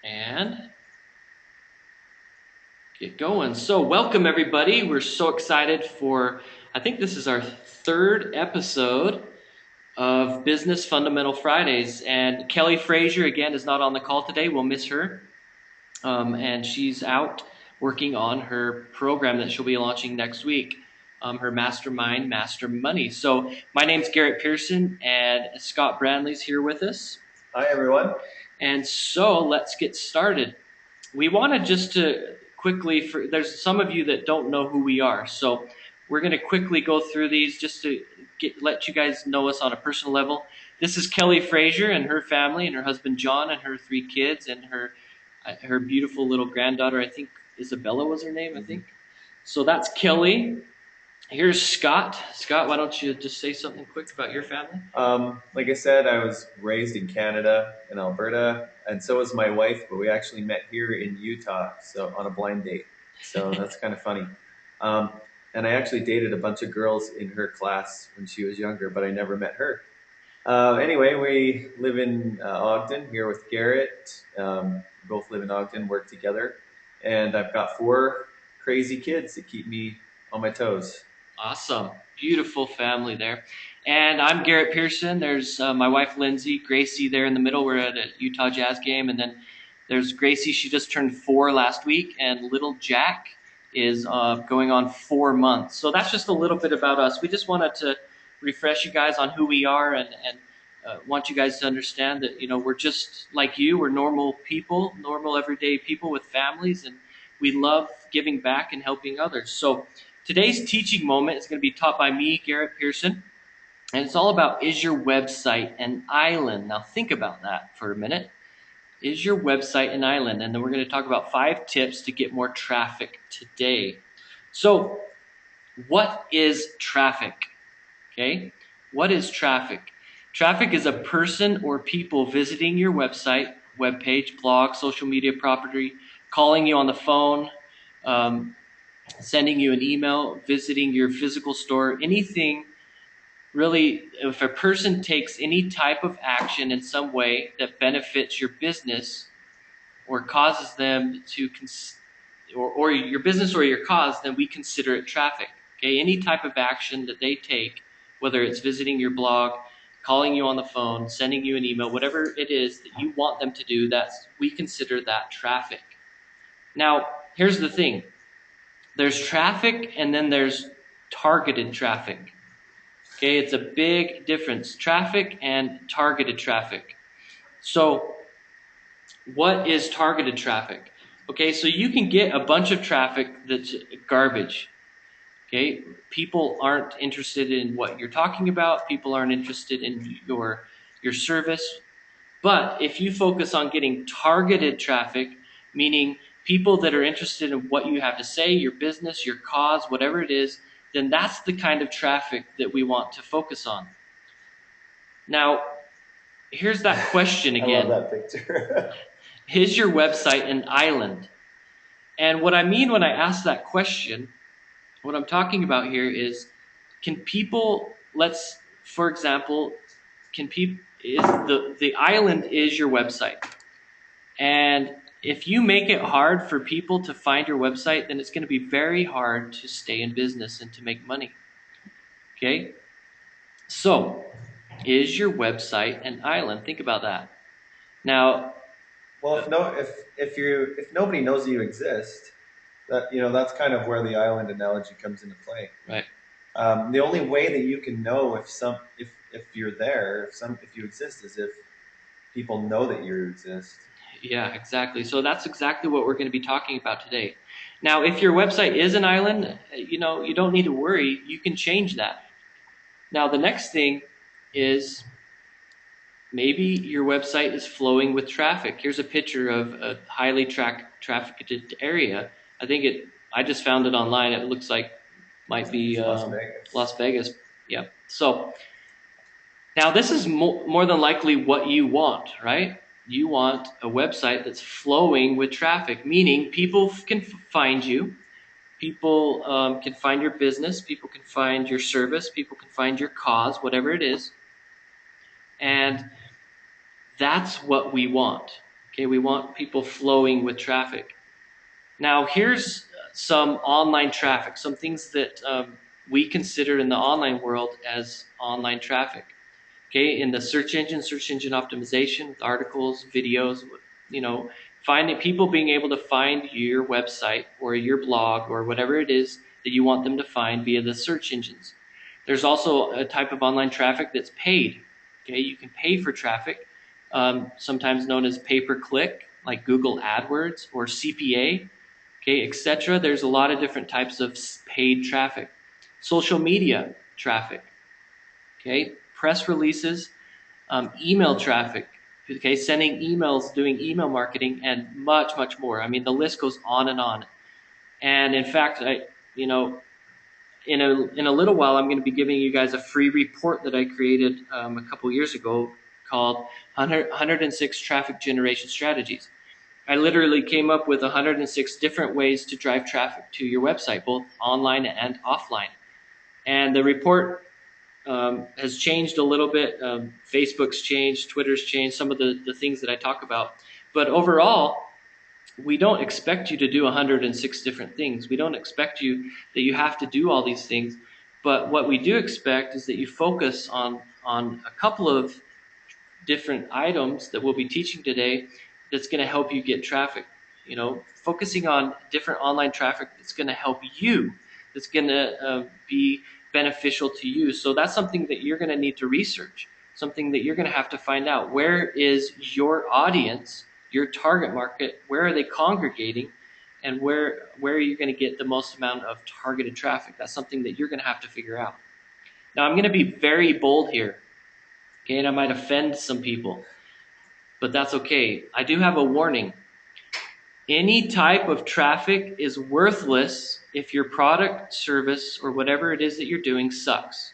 And get going. So welcome everybody. We're so excited for, I think this is our third episode of Business Fundamental Fridays. And Kelly Frazier, again, is not on the call today. We'll miss her. And she's out working on her program that she'll be launching next week, her Mastermind, Master Money. So my name's Garrett Pearson, and Scott Brandley's here with us. Hi, everyone. And so let's get started. We wanted just to quickly, there's some of you that don't know who we are. So we're going to quickly go through these just to let you guys know us on a personal level. This is Kelly Frazier and her family and her husband John and her 3 kids and her beautiful little granddaughter. I think Isabella was her name, I think. So that's Kelly. Here's Scott. Scott, why don't you just say something quick about your family? Like I said, I was raised in Canada, in Alberta, and so was my wife, but we actually met here in Utah, so on a blind date. So that's kind of funny. And I actually dated a bunch of girls in her class when she was younger, but I never met her. Anyway, we live in Ogden here with Garrett. We both live in Ogden, work together, and I've got 4 crazy kids that keep me on my toes. Awesome. Beautiful family there. And I'm Garrett Pearson. There's my wife, Lindsay, Gracie there in the middle. We're at a Utah Jazz game. And then there's Gracie. She just turned 4 last week. And little Jack is going on 4 months. So that's just a little bit about us. We just wanted to refresh you guys on who we are and want you guys to understand that, we're just like you. We're normal people, normal everyday people with families. And we love giving back and helping others. So today's teaching moment is going to be taught by me, Garrett Pearson, and it's all about, is your website an island? Now think about that for a minute. Is your website an island? And then we're going to talk about 5 tips to get more traffic today. So what is traffic? Okay, what is traffic? Traffic is a person or people visiting your website, webpage, blog, social media property, calling you on the phone, sending you an email, visiting your physical store, anything really. If a person takes any type of action in some way that benefits your business or causes them to, or your business or your cause, then we consider it traffic. Okay, any type of action that they take, whether it's visiting your blog, calling you on the phone, sending you an email, whatever it is that you want them to do, we consider that traffic. Now, here's the thing. There's traffic and then there's targeted traffic. Okay, it's a big difference. Traffic and targeted traffic. So what is targeted traffic? Okay, so you can get a bunch of traffic that's garbage. Okay, people aren't interested in what you're talking about. People aren't interested in your service. But if you focus on getting targeted traffic, meaning people that are interested in what you have to say, your business, your cause, whatever it is, then that's the kind of traffic that we want to focus on. Now, here's that question again. I love that picture. Is your website an island? And what I mean when I ask that question, what I'm talking about here is, can people, for example, the island is your website. And if you make it hard for people to find your website, then it's going to be very hard to stay in business and to make money. Okay? So, is your website an island? Think about that. Now, well, if nobody knows you exist, that's kind of where the island analogy comes into play. Right. The only way that you can know if you're there, if you exist, is if people know that you exist. Yeah, exactly. So that's exactly what we're going to be talking about today. Now, if your website is an island, you don't need to worry. You can change that. Now, the next thing is maybe your website is flowing with traffic. Here's a picture of a highly trafficked area. I just found it online. It looks like might be Las Vegas. Yeah. So now this is more than likely what you want, right? You want a website that's flowing with traffic, meaning people can find you, people can find your business, people can find your service, people can find your cause, whatever it is. And that's what we want. Okay, we want people flowing with traffic. Now, here's some online traffic, some things that we consider in the online world as online traffic. Okay, in the search engine optimization with articles, videos, finding people being able to find your website or your blog or whatever it is that you want them to find via the search engines. There's also a type of online traffic that's paid. Okay, you can pay for traffic, sometimes known as pay-per-click, like Google AdWords or CPA, okay, etc. There's a lot of different types of paid traffic. Social media traffic, okay, press releases, email traffic, okay, sending emails, doing email marketing, and much, much more. I mean, the list goes on and on. And in fact, in a little while, I'm going to be giving you guys a free report that I created a couple years ago called 106 Traffic Generation Strategies. I literally came up with 106 different ways to drive traffic to your website, both online and offline. And the report has changed a little bit. Facebook's changed, Twitter's changed, some of the things that I talk about. But overall, we don't expect you to do 106 different things. We don't expect you that you have to do all these things. But what we do expect is that you focus on a couple of different items that we'll be teaching today that's going to help you get traffic. Focusing on different online traffic that's going to help you, that's going to be beneficial to you. So that's something that you're going to need to research, something that you're going to have to find out. Where is your audience, your target market? Where are they congregating? And where are you going to get the most amount of targeted traffic? That's something that you're going to have to figure out. Now, I'm going to be very bold here, okay, and I might offend some people, but that's okay. I do have a warning. Any type of traffic is worthless if your product, service, or whatever it is that you're doing sucks.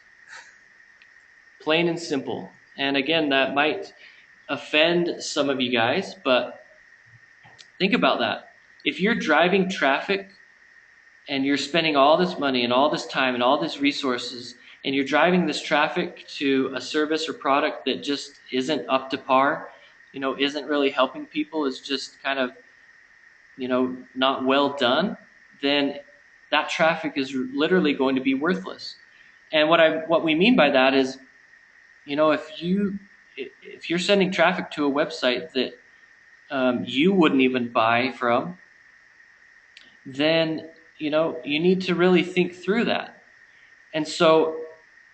Plain and simple. And again, that might offend some of you guys, but think about that. If you're driving traffic and you're spending all this money and all this time and all these resources, and you're driving this traffic to a service or product that just isn't up to par, isn't really helping people, is just kind of, not well done, then that traffic is literally going to be worthless. And what we mean by that is, if you're sending traffic to a website that you wouldn't even buy from, then you need to really think through that. And so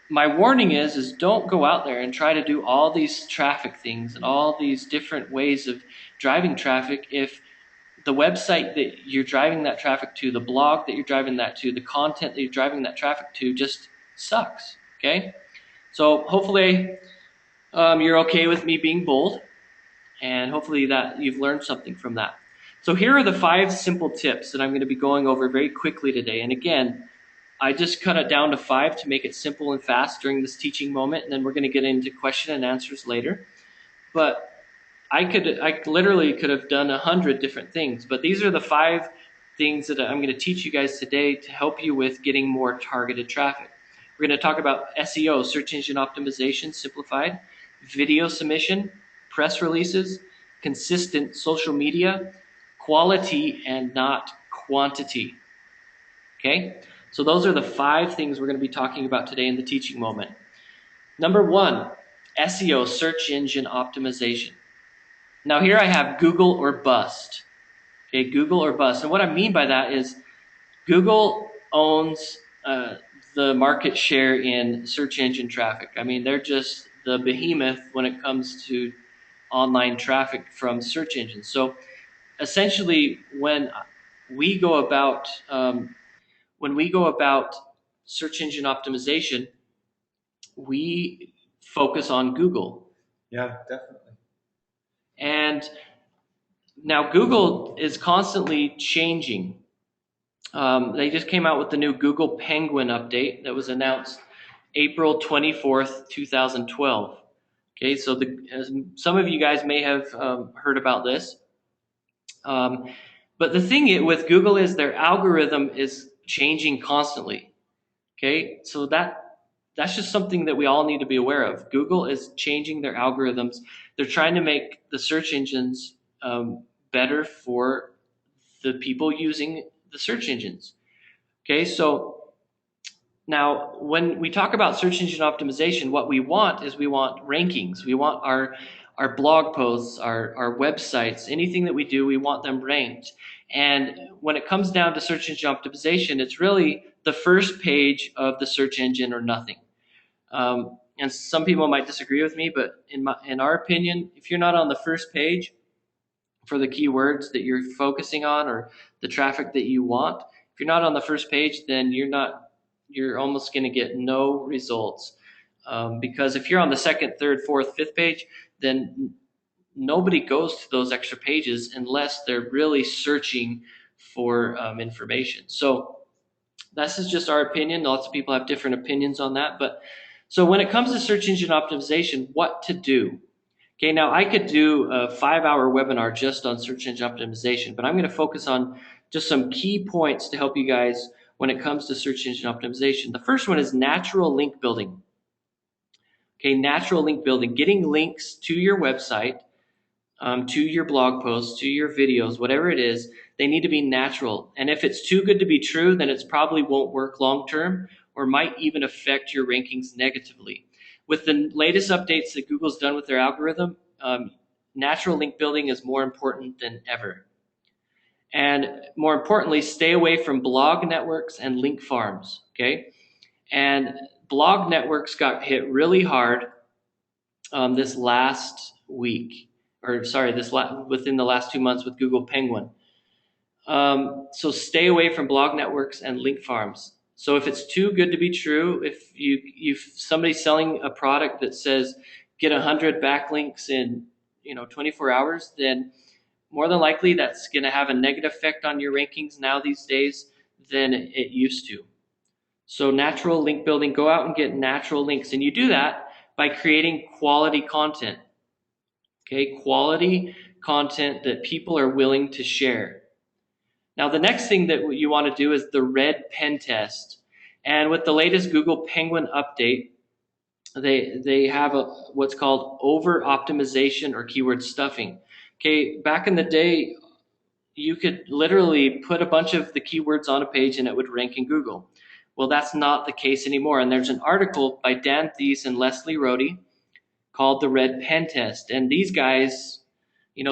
my warning is don't go out there and try to do all these traffic things and all these different ways of driving traffic if the website that you're driving that traffic to, the blog that you're driving that to, the content that you're driving that traffic to just sucks, okay? So hopefully you're okay with me being bold, and hopefully that you've learned something from that. So here are the 5 simple tips that I'm going to be going over very quickly today. And again, I just cut it down to 5 to make it simple and fast during this teaching moment, and then we're going to get into question and answers later. But I literally could have done 100 different things, but these are the 5 things that I'm going to teach you guys today to help you with getting more targeted traffic. We're going to talk about SEO, search engine optimization, simplified, video submission, press releases, consistent social media, quality and not quantity. Okay? So those are the 5 things we're going to be talking about today in the teaching moment. Number 1, SEO, search engine optimization. Now here I have Google or bust. Okay, Google or bust. And what I mean by that is Google owns the market share in search engine traffic. I mean, they're just the behemoth when it comes to online traffic from search engines. So essentially, when we go about search engine optimization, we focus on Google. Yeah, definitely. And now Google is constantly changing. They just came out with the new Google Penguin update that was announced April 24th, 2012. Okay, so some of you guys may have heard about this. But the thing with Google is their algorithm is changing constantly. Okay, so that's just something that we all need to be aware of. Google is changing their algorithms. They're trying to make the search engines better for the people using the search engines. Okay, so now when we talk about search engine optimization, what we want is we want rankings. We want our blog posts, our websites, anything that we do, we want them ranked. And when it comes down to search engine optimization, it's really the first page of the search engine or nothing. And some people might disagree with me, but in our opinion, if you're not on the first page for the keywords that you're focusing on or the traffic that you want, if you're not on the first page, then you're almost going to get no results. Because if you're on the second, third, fourth, fifth page, then nobody goes to those extra pages unless they're really searching for information. So this is just our opinion. Lots of people have different opinions on that. But so when it comes to search engine optimization, what to do? Okay, now I could do a 5-hour webinar just on search engine optimization, but I'm going to focus on just some key points to help you guys when it comes to search engine optimization. The first one is natural link building. Okay, natural link building, getting links to your website, to your blog posts, to your videos, whatever it is, they need to be natural. And if it's too good to be true, then it probably won't work long term or might even affect your rankings negatively. With the latest updates that Google's done with their algorithm, natural link building is more important than ever. And more importantly, stay away from blog networks and link farms, okay? And blog networks got hit really hard this last week, or sorry, within the last 2 months with Google Penguin. So stay away from blog networks and link farms. So if it's too good to be true, if somebody's selling a product that says get 100 backlinks in 24 hours, then more than likely that's going to have a negative effect on your rankings now these days than it used to. So natural link building, go out and get natural links, and you do that by creating quality content. Okay, quality content that people are willing to share. Now, the next thing that you want to do is the red pen test. And with the latest Google Penguin update, they have what's called over optimization or keyword stuffing. Okay, back in the day, you could literally put a bunch of the keywords on a page and it would rank in Google. Well, that's not the case anymore. And there's an article by Dan Thies and Leslie Rohde called the red pen test. And these guys,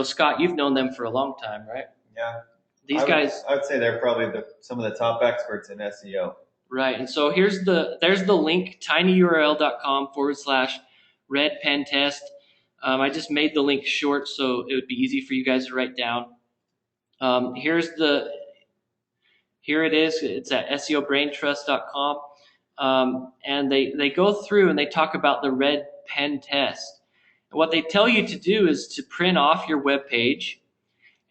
Scott, you've known them for a long time, right? Yeah. I would say they're probably some of the top experts in SEO. Right. And so there's the link, tinyurl.com/red pen test. I just made the link short so it would be easy for you guys to write down. Here it is. It's at SEObraintrust.com. And they go through and they talk about the red pen test. And what they tell you to do is to print off your web page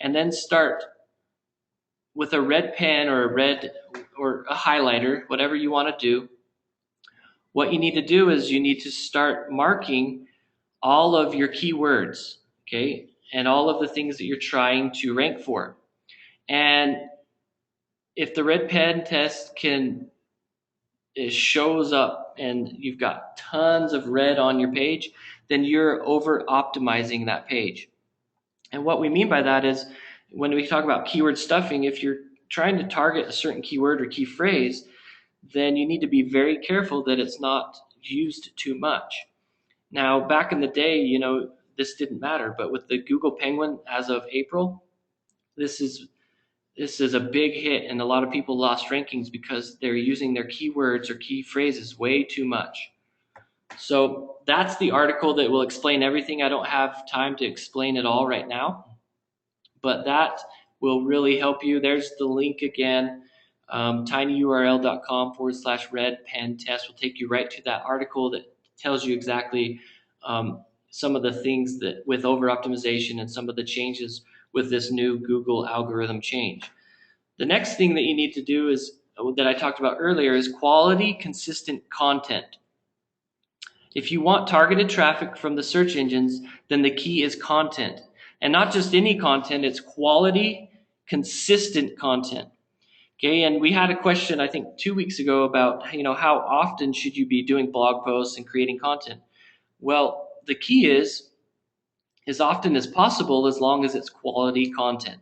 and then start with a red pen or a highlighter, whatever you want to do. What you need to do is you need to start marking all of your keywords, okay, and all of the things that you're trying to rank for. And if the red pen test it shows up and you've got tons of red on your page, then you're over optimizing that page. And what we mean by that is when we talk about keyword stuffing, if you're trying to target a certain keyword or key phrase, then you need to be very careful that it's not used too much. Now, back in the day, this didn't matter, but with the Google Penguin as of April, this is a big hit, and a lot of people lost rankings because they're using their keywords or key phrases way too much. So that's the article that will explain everything. I don't have time to explain it all right now, but that will really help you. There's the link again. tinyurl.com/red pen test will take you right to that article that tells you exactly some of the things that with over optimization and some of the changes with this new Google algorithm change. The next thing that you need to do is that I talked about earlier is quality, consistent content. If you want targeted traffic from the search engines, then the key is content. And not just any content, it's quality, consistent content. Okay, and we had a question, I think 2 weeks ago about, how often should you be doing blog posts and creating content? Well, the key is as often as possible, as long as it's quality content.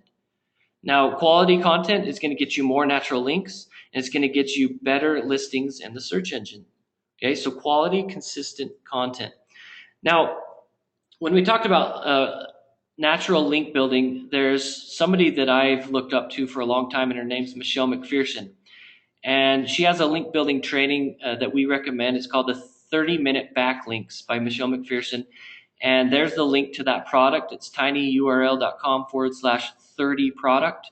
Now, quality content is going to get you more natural links, and it's going to get you better listings in the search engine. Okay, so quality, consistent content. Now, when we talked about natural link building, there's somebody that I've looked up to for a long time, and her name's Michelle McPherson. And she has a link building training that we recommend. It's called the 30-minute backlinks by Michelle McPherson. And there's the link to that product. It's tinyurl.com/30product,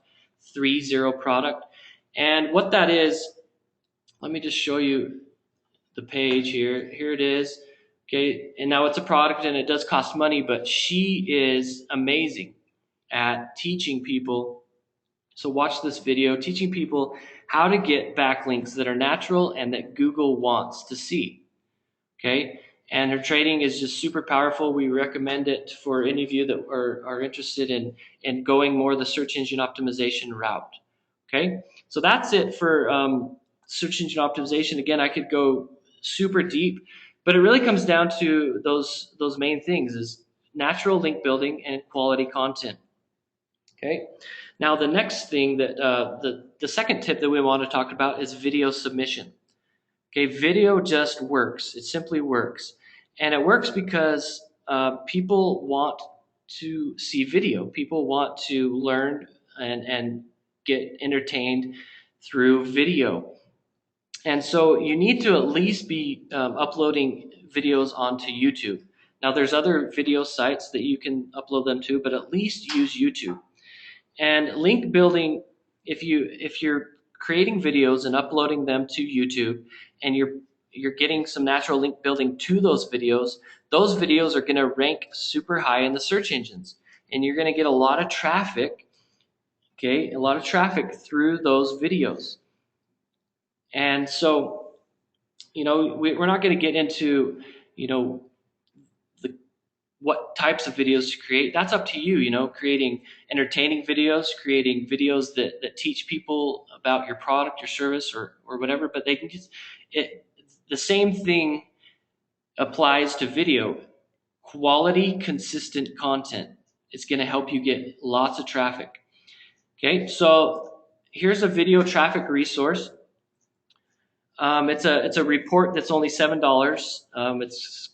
30product. And what that is, let me just show you the page here. Here it is. Okay, and now it's a product and it does cost money, but she is amazing at teaching people. So watch this video, teaching people how to get backlinks that are natural and that Google wants to see. Okay, and her training is just super powerful. We recommend it for any of you that are interested in going more the search engine optimization route. Okay, so that's it for search engine optimization. Again, I could go super deep, but it really comes down to those main things: is natural link building and quality content. Okay, now the next thing that the second tip that we want to talk about is video submission. Okay, video just works. It simply works. And it works because people want to see video. People want to learn and get entertained through video. And so you need to at least be uploading videos onto YouTube. Now there's other video sites that you can upload them to, but at least use YouTube. And link building, if you're creating videos and uploading them to YouTube, and you're getting some natural link building to those videos are going to rank super high in the search engines, and you're going to get a lot of traffic. Okay, a lot of traffic through those videos. And so, we're not going to get into, what types of videos to create. That's up to you, creating entertaining videos, creating videos that teach people about your product, your service, or whatever, but they can the same thing applies to video. Quality, consistent content. It's going to help you get lots of traffic. Okay, so here's a video traffic resource. It's a report that's only $7. It's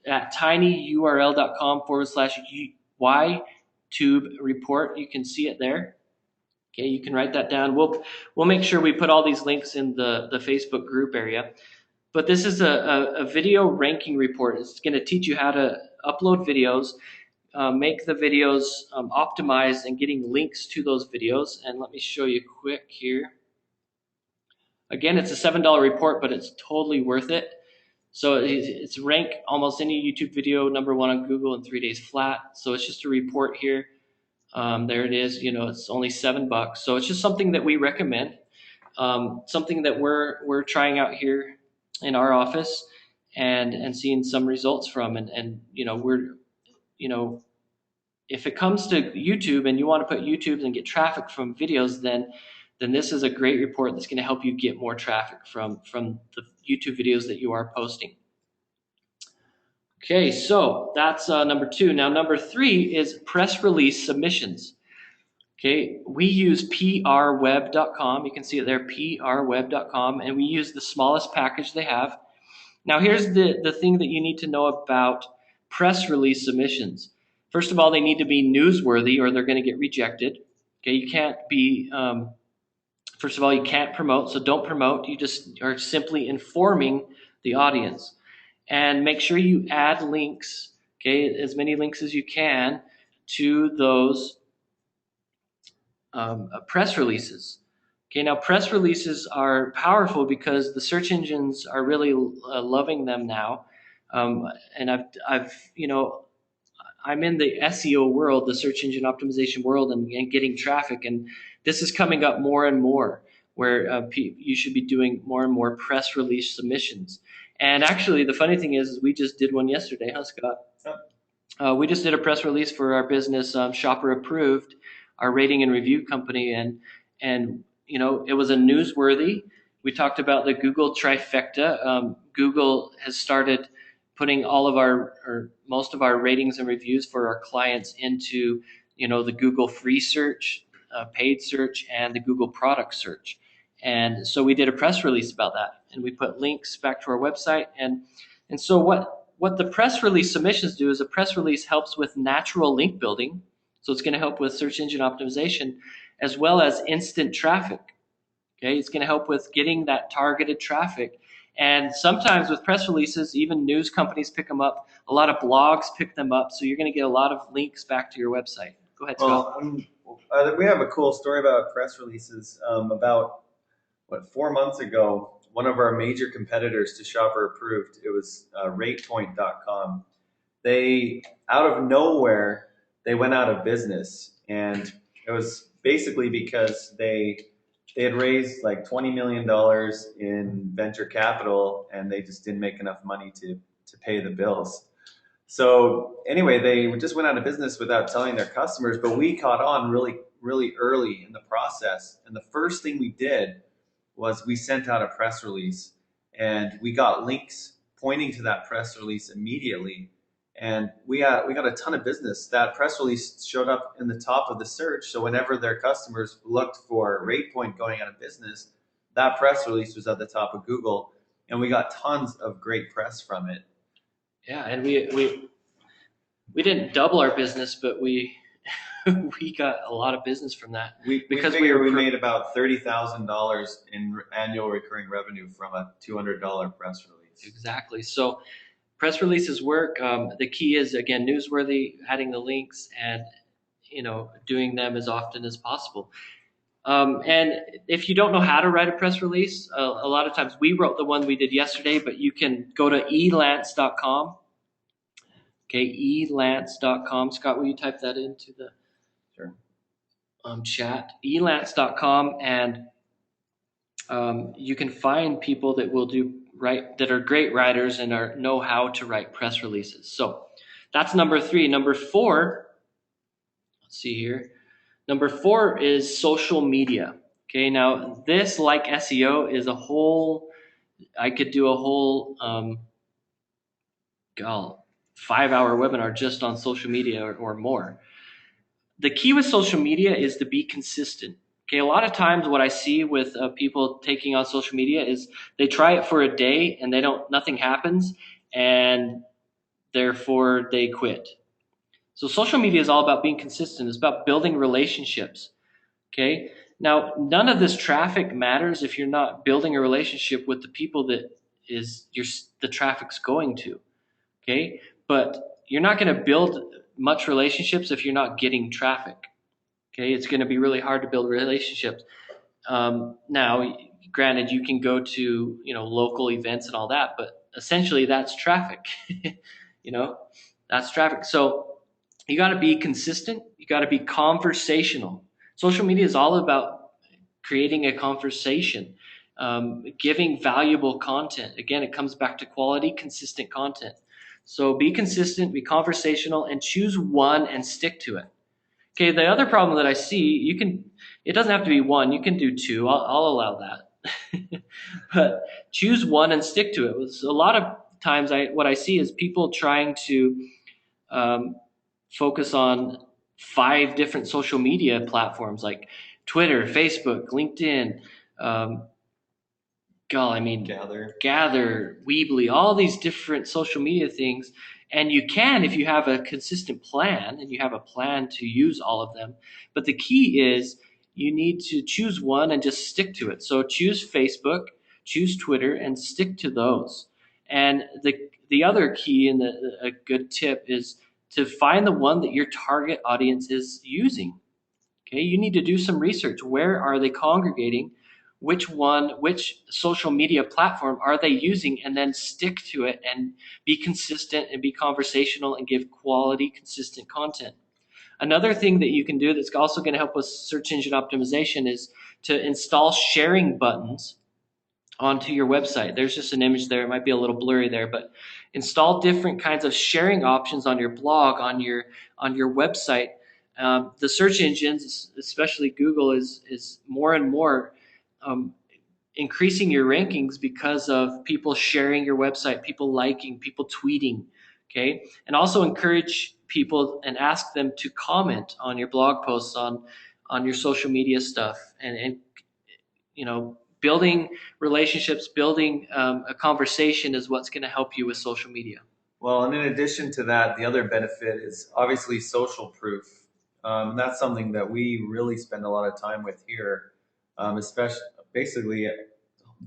at tinyurl.com/YTube report. You can see it there. Okay, you can write that down. We'll make sure we put all these links in the Facebook group area. But this is a video ranking report. It's going to teach you how to upload videos, make the videos optimized, and getting links to those videos. And let me show you quick here. Again, it's a $7 report, but it's totally worth it. So it's ranked almost any YouTube video #1 on Google in 3 days flat. So it's just a report here. There it is. It's only $7. So it's just something that we recommend, something that we're trying out here in our office and seeing some results from. And if it comes to YouTube and you want to put YouTube and get traffic from videos, then this is a great report that's going to help you get more traffic from the YouTube videos that you are posting. Okay, so that's number 2. Now, number 3 is press release submissions. Okay, we use prweb.com. You can see it there, prweb.com, and we use the smallest package they have. Now, here's the thing that you need to know about press release submissions. First of all, they need to be newsworthy or they're going to get rejected. Okay, you can't be... First of all, you can't promote, so don't promote. You just are simply informing the audience. And make sure you add links, okay, as many links as you can to those press releases. Okay, now press releases are powerful because the search engines are really loving them now. And I'm in the SEO world, the search engine optimization world, and getting traffic. And this is coming up more and more, where you should be doing more and more press release submissions. And actually, the funny thing is we just did one yesterday, huh, Scott? We just did a press release for our business, Shopper Approved, our rating and review company, and it was a newsworthy. We talked about the Google trifecta. Google has started putting all of our or most of our ratings and reviews for our clients into the Google free search, paid search, and the Google product search. And so we did a press release about that, and we put links back to our website. And so what the press release submissions do is a press release helps with natural link building. So it's going to help with search engine optimization as well as instant traffic. Okay, it's going to help with getting that targeted traffic. And sometimes with press releases, even news companies pick them up. A lot of blogs pick them up. So you're going to get a lot of links back to your website. Go ahead, Scott. We have a cool story about press releases. About 4 months ago, one of our major competitors to Shopper Approved, it was ratepoint.com. They, out of nowhere, they went out of business. And it was basically because they had raised like $20 million in venture capital, and they just didn't make enough money to pay the bills. So anyway, they just went out of business without telling their customers, but we caught on really, really early in the process. And the first thing we did was we sent out a press release, and we got links pointing to that press release immediately. And we got a ton of business. That press release showed up in the top of the search. So whenever their customers looked for RatePoint going out of business, that press release was at the top of Google, and we got tons of great press from it. Yeah, and we didn't double our business, but we we got a lot of business from that. We made about $30,000 in annual recurring revenue from a $200 press release. Exactly. So press releases work. The key is, again, newsworthy, adding the links, and doing them as often as possible. And if you don't know how to write a press release, a lot of times we wrote the one we did yesterday, but you can go to elance.com. Okay, elance.com. Scott, will you type that into the chat? elance.com, and you can find people that will that are great writers and know how to write press releases. So that's number 3. Number 4, let's see here. Number 4 is social media. Okay, now this, like SEO, is a whole, I could do a whole 5-hour webinar just on social media or more. The key with social media is to be consistent. Okay, a lot of times what I see with people taking on social media is they try it for a day and nothing happens, and therefore they quit. So social media is all about being consistent. It's about building relationships. Okay, now none of this traffic matters if you're not building a relationship with the people that the traffic's going to. Okay, but you're not going to build much relationships if you're not getting traffic. Okay, it's going to be really hard to build relationships. Now, granted, you can go to local events and all that, but essentially that's traffic. That's traffic. So you got to be consistent. You got to be conversational. Social media is all about creating a conversation, giving valuable content. Again, it comes back to quality, consistent content. So be consistent, be conversational, and choose one and stick to it. Okay, the other problem that I see, it doesn't have to be one, you can do 2, I'll allow that. But choose one and stick to it. A lot of times what I see is people trying to focus on 5 different social media platforms like Twitter, Facebook, LinkedIn, Gather, Weebly, all these different social media things. And you can, if you have a consistent plan and you have a plan to use all of them. But the key is you need to choose one and just stick to it. So choose Facebook, choose Twitter, and stick to those. And the other key and a good tip is to find the one that your target audience is using. Okay, you need to do some research. Where are they congregating? Which social media platform are they using, and then stick to it and be consistent and be conversational and give quality, consistent content. Another thing that you can do that's also going to help with search engine optimization is to install sharing buttons onto your website. There's just an image there. It might be a little blurry there, but install different kinds of sharing options on your blog, on your website. The search engines, especially Google, is more and more increasing your rankings because of people sharing your website, people liking, people tweeting, okay? And also encourage people and ask them to comment on your blog posts, on your social media stuff, and building relationships, building a conversation is what's going to help you with social media. Well, and in addition to that, the other benefit is obviously social proof. That's something that we really spend a lot of time with here, especially basically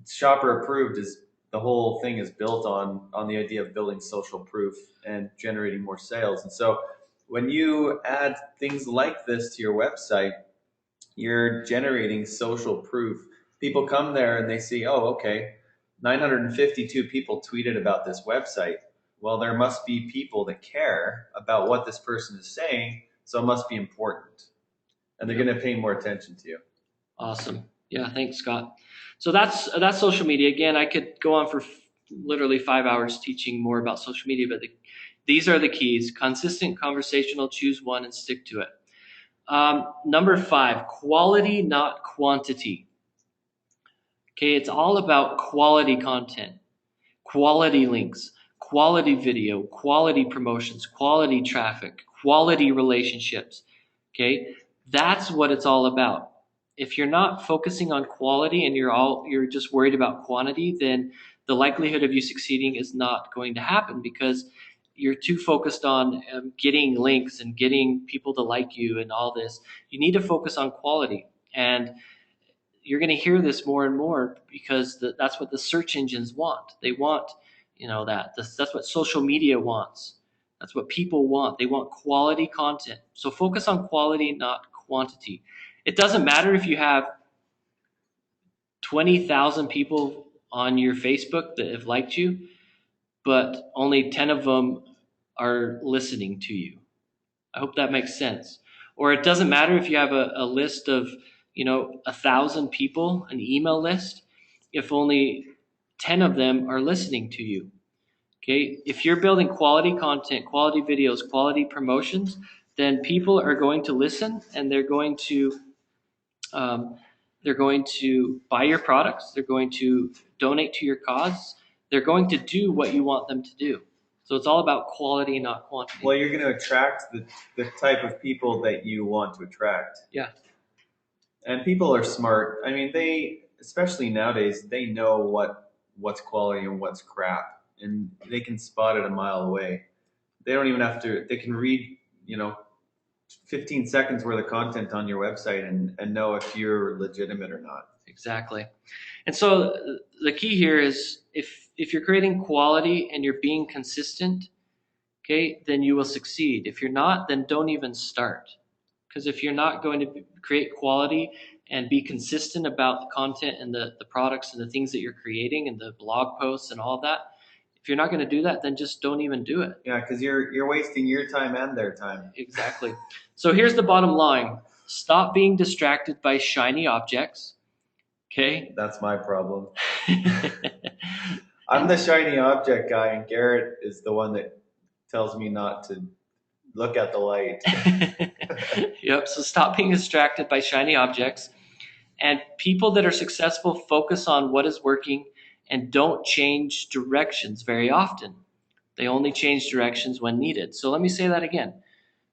shopper approved is the whole thing is built on the idea of building social proof and generating more sales. And so when you add things like this to your website, you're generating social proof. People come there and they see, oh, okay, 952 people tweeted about this website. Well, there must be people that care about what this person is saying, so it must be important. And they're going to pay more attention to you. Awesome. Yeah, thanks, Scott. So that's social media. Again, I could go on for literally 5 hours teaching more about social media, but these are the keys. Consistent, conversational, choose one and stick to it. Number 5, quality, not quantity. Okay, it's all about quality content, quality links, quality video, quality promotions, quality traffic, quality relationships. Okay, that's what it's all about. If you're not focusing on quality and you're just worried about quantity, then the likelihood of you succeeding is not going to happen because you're too focused on getting links and getting people to like you and all this. You need to focus on quality, and you're going to hear this more and more because that's what the search engines want. They want, that's what social media wants. That's what people want. They want quality content. So focus on quality, not quantity. It doesn't matter if you have 20,000 people on your Facebook that have liked you, but only 10 of them are listening to you. I hope that makes sense. Or it doesn't matter if you have a list of 1,000 people, an email list, if only 10 of them are listening to you. Okay, if you're building quality content, quality videos, quality promotions, then people are going to listen and they're going to buy your products. They're going to donate to your cause. They're going to do what you want them to do. So it's all about quality, not quantity. Well, you're going to attract the type of people that you want to attract. Yeah. And people are smart. I mean, especially nowadays, they know what's quality and what's crap, and they can spot it a mile away. They don't even have to. They can read, 15 seconds worth of content on your website and know if you're legitimate or not. Exactly. And so the key here is if you're creating quality and you're being consistent, okay, then you will succeed. If you're not, then don't even start. Because if you're not going to create quality and be consistent about the content and the products and the things that you're creating and the blog posts and all that, if you're not going to do that, then just don't even do it. Yeah, because you're wasting your time and their time. Exactly. So here's the bottom line. Stop being distracted by shiny objects. Okay? That's my problem. I'm the shiny object guy, and Garrett is the one that tells me not to look at the light. Yep. So stop being distracted by shiny objects. And people that are successful focus on what is working and don't change directions very often. They only change directions when needed. So let me say that again.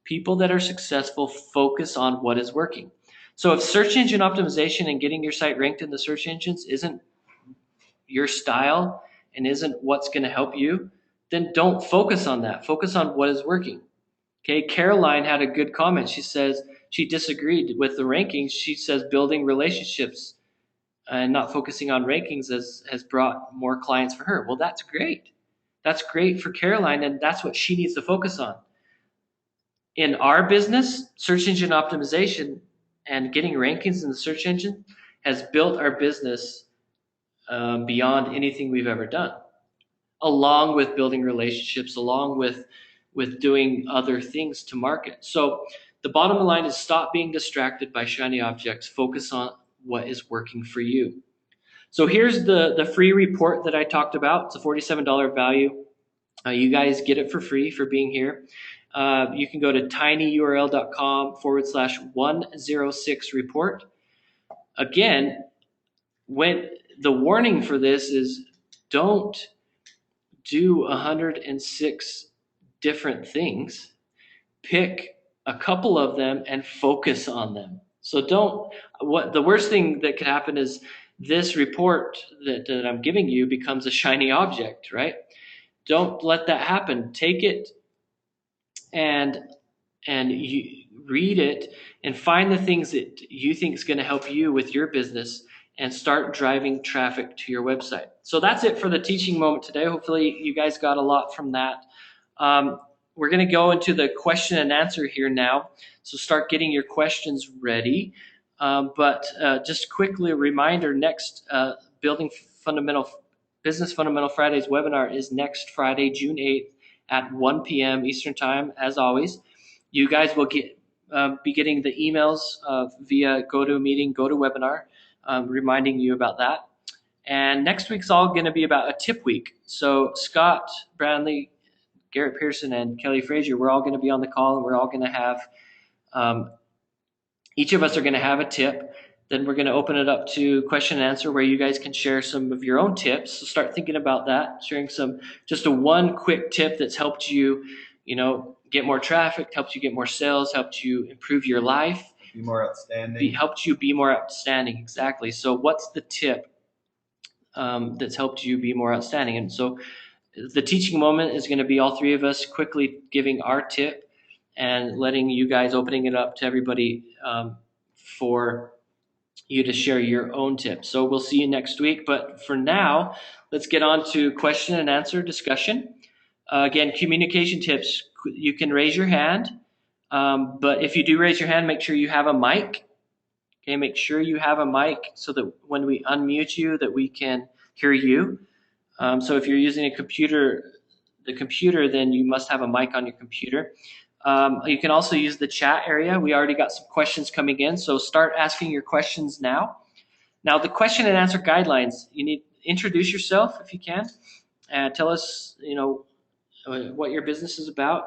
People that are successful focus on what is working. So if search engine optimization and getting your site ranked in the search engines isn't your style and isn't what's going to help you, then don't focus on that. Focus on what is working. Okay, Caroline had a good comment. She says she disagreed with the rankings. She says building relationships and not focusing on rankings has brought more clients for her. Well, that's great. That's great for Caroline, and that's what she needs to focus on. In our business, search engine optimization and getting rankings in the search engine has built our business beyond anything we've ever done, along with building relationships, along with doing other things to market. So the bottom line is stop being distracted by shiny objects. Focus on what is working for you. So here's the free report that I talked about. It's a $47 value. You guys get it for free for being here. You can go to tinyurl.com/106 report. Again, when the warning for this is don't do 106 different things. Pick a couple of them and focus on them. So don't, what the worst thing that could happen is this report that I'm giving you becomes a shiny object, right? Don't let that happen. Take it and you read it and find the things that you think is going to help you with your business and start driving traffic to your website. So that's it for the teaching moment today. Hopefully you guys got a lot from that. We're going to go into the question and answer here now. So start getting your questions ready. But just quickly a reminder, next Building Fundamental Business Fundamental Fridays webinar is next Friday, June 8th at 1 p.m. Eastern Time, as always. You guys will be getting the emails via GoToMeeting, GoToWebinar, reminding you about that. And next week's all going to be about a tip week. So Scott Bradley, Garrett Pearson, and Kelly Frazier, we're all going to be on the call, and we're all going to have, each of us are going to have a tip. Then we're going to open it up to question and answer where you guys can share some of your own tips. So start thinking about that, sharing just a one quick tip that's helped you, get more traffic, helped you get more sales, helped you improve your life. Be more outstanding. Helped you be more outstanding, exactly. So what's the tip that's helped you be more outstanding? And so the teaching moment is going to be all three of us quickly giving our tip and letting you guys, opening it up to everybody for you to share your own tips. So we'll see you next week. But for now, let's get on to question and answer discussion. Again, communication tips. You can raise your hand, but if you do raise your hand, make sure you have a mic. Okay, make sure you have a mic so that when we unmute you, that we can hear you. So if you're using the computer, then you must have a mic on your computer. You can also use the chat area. We already got some questions coming in, so start asking your questions now. Now, the question and answer guidelines, you need to introduce yourself if you can, and tell us, what your business is about.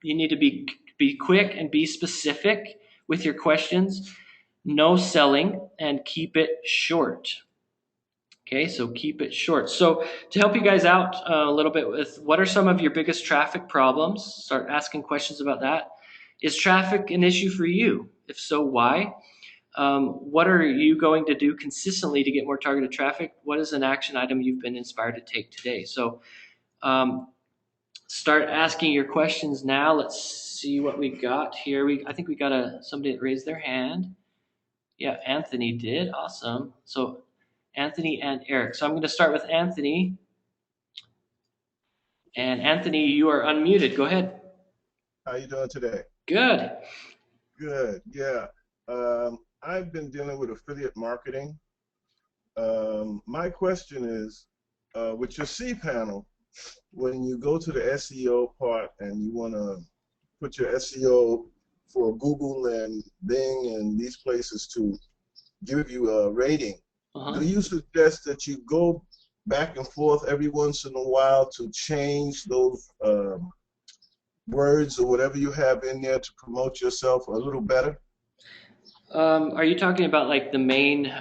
You need to be quick and be specific with your questions. No selling, and keep it short. Okay, so keep it short. So to help you guys out a little bit with what are some of your biggest traffic problems, start asking questions about that. Is traffic an issue for you? If so, why? What are you going to do consistently to get more targeted traffic? What is an action item you've been inspired to take today? So start asking your questions now. Let's see what we got here. I think we got somebody that raised their hand. Yeah, Anthony did. Awesome. So Anthony and Eric. So I'm going to start with Anthony. And Anthony, you are unmuted. Go ahead. How you doing today? Good. Good. Yeah. I've been dealing with affiliate marketing. My question is, with your cPanel, when you go to the SEO part and you want to put your SEO for Google and Bing and these places to give you a rating, do you suggest that you go back and forth every once in a while to change those words or whatever you have in there to promote yourself a little better? Are you talking about like the main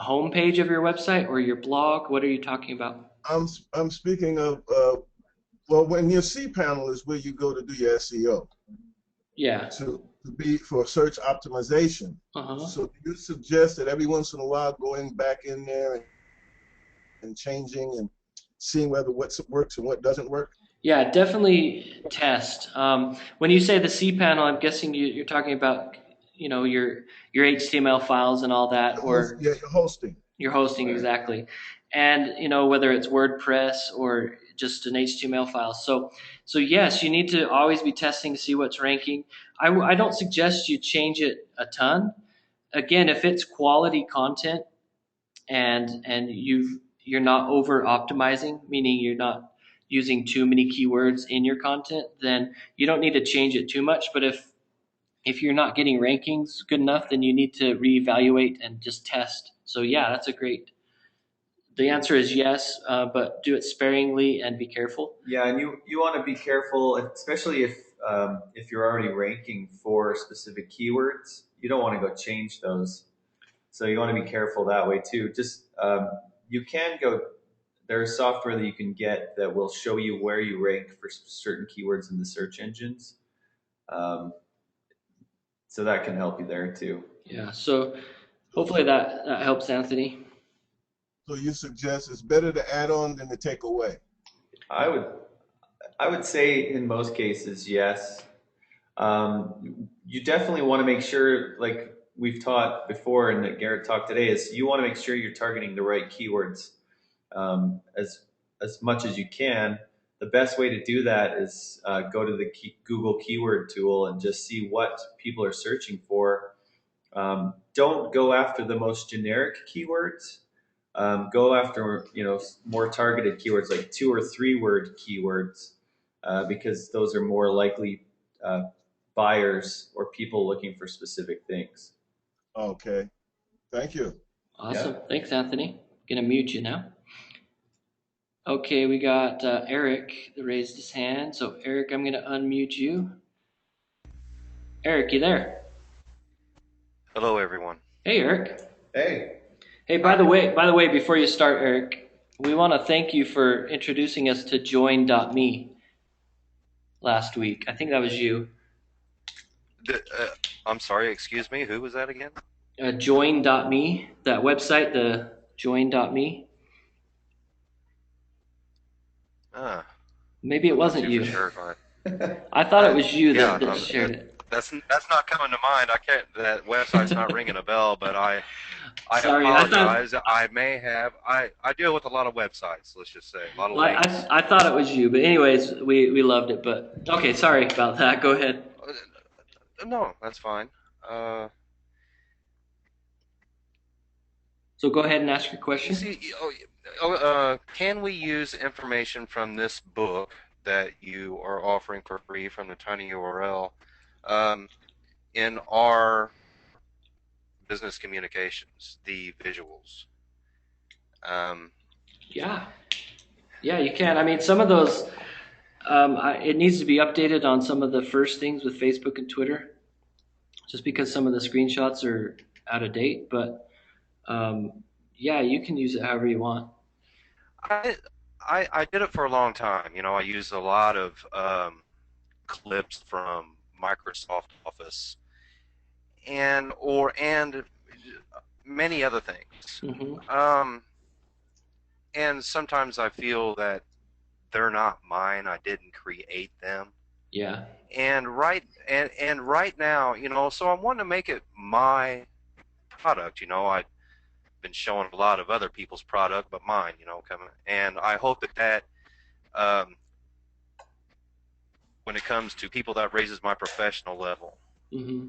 homepage of your website or your blog? What are you talking about? I'm speaking of well, when your cPanel is where you go to do your SEO. Yeah. To be for search optimization. So do you suggest that every once in a while going back in there and changing and seeing whether what works and what doesn't work? Yeah, definitely test. When you say the cPanel, I'm guessing you're talking about your HTML files and all that, or yeah, your hosting. Your hosting, right. Exactly, and whether it's WordPress or just an HTML file. So yes, you need to always be testing to see what's ranking. I don't suggest you change it a ton. Again, if it's quality content and you're not over optimizing, meaning you're not using too many keywords in your content, then you don't need to change it too much. But if you're not getting rankings good enough, then you need to reevaluate and just test. So yeah, the answer is yes, but do it sparingly and be careful. Yeah, and you want to be careful, especially if you're already ranking for specific keywords. You don't want to go change those. So you want to be careful that way too. Just you can go. There's software that you can get that will show you where you rank for certain keywords in the search engines. Um, so that can help you there too. Yeah. So hopefully that helps, Anthony. So you suggest it's better to add on than to take away? I would I would say in most cases, yes. You definitely want to make sure, like we've taught before and that Garrett talked today, is you want to make sure you're targeting the right keywords as much as you can. The best way to do that is go to the Google keyword tool and just see what people are searching for. Don't go after the most generic keywords. Go after more targeted keywords like 2 or 3 word keywords because those are more likely uh, buyers or people looking for specific things. Okay. Thank you. Awesome. Yeah. Thanks, Anthony. Gonna mute you now. Okay, we got Eric that raised his hand. So Eric, I'm gonna unmute you. Eric, you there? Hello, everyone. Hey, Eric. Hey. Hey, by the way, before you start, Eric, we want to thank you for introducing us to join.me last week. I think that was you. I'm sorry, excuse me, who was that again? Join.me, that website, the join.me. Maybe it wasn't you. Sure I thought it was you yeah, that shared it. That's not coming to mind. I can't. That website's not ringing a bell. But I Sorry, apologize. I may have. I deal with a lot of websites. Let's just say a lot of links. I thought it was you, but anyways, we loved it. But okay, sorry about that. Go ahead. No, that's fine. So go ahead and ask your question. Can we use information from this book that you are offering for free from the tiny URL in our business communications, the visuals? Yeah, you can. I mean, some of those, it needs to be updated on some of the first things with Facebook and Twitter, just because some of the screenshots are out of date. But yeah, you can use it however you want. I did it for a long time. I used a lot of clips from Microsoft Office and many other things. Mm-hmm. And sometimes I feel that they're not mine. I didn't create them. Yeah. And right now, so I want to make it my product. I've been showing a lot of other people's product, but mine, coming. And I hope that when it comes to people, that raises my professional level. Mm-hmm.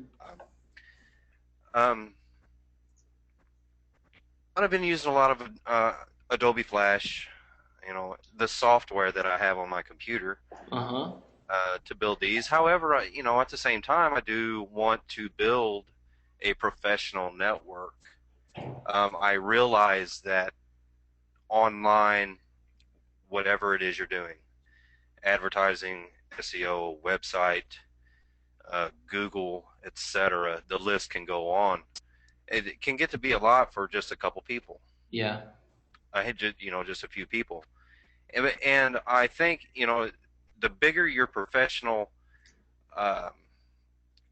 I've been using a lot of Adobe Flash, the software that I have on my computer to build these. However, at the same time, I do want to build a professional network. I realize that online, whatever it is you're doing, advertising, SEO, website, Google, etc., the list can go on. It can get to be a lot for just a couple people. Yeah. I had just a few people, and I think the bigger your professional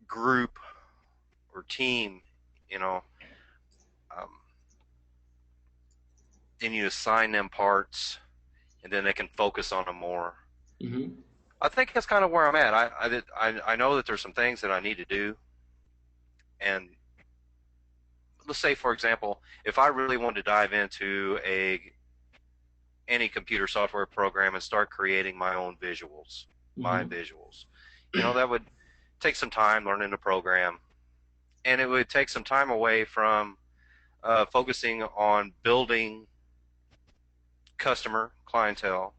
group or team, and you assign them parts, and then they can focus on them more. Mm-hmm. I think that's kind of where I'm at. I know that there's some things that I need to do, and let's say, for example, if I really wanted to dive into any computer software program and start creating my own visuals, that would take some time learning the program, and it would take some time away from focusing on building customer clientele.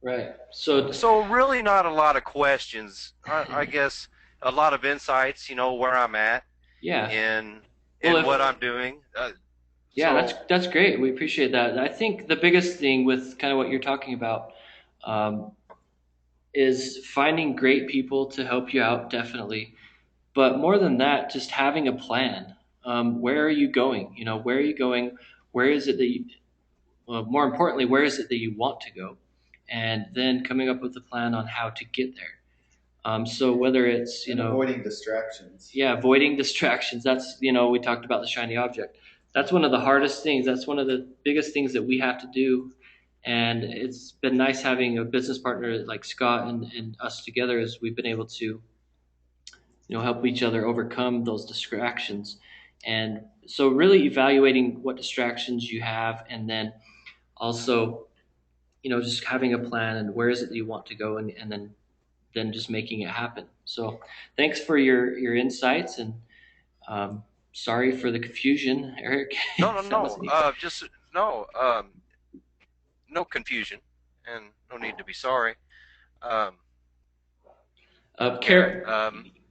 Right. So really not a lot of questions. I guess a lot of insights, where I'm at. Yeah. In what I'm doing. Yeah, that's great. We appreciate that. I think the biggest thing with kind of what you're talking about is finding great people to help you out, definitely. But more than that, just having a plan. Where are you going? Where are you going? Where is it that you, more importantly, where is it that you want to go? And then coming up with a plan on how to get there. So whether it's, avoiding distractions. Yeah, avoiding distractions. That's, we talked about the shiny object. That's one of the hardest things. That's one of the biggest things that we have to do. And it's been nice having a business partner like Scott and us together, as we've been able to, help each other overcome those distractions. And so really evaluating what distractions you have, and then also, just having a plan and where is it that you want to go, and then just making it happen. So thanks for your insights, and sorry for the confusion, Eric. No. Just no. No confusion, and no need to be sorry.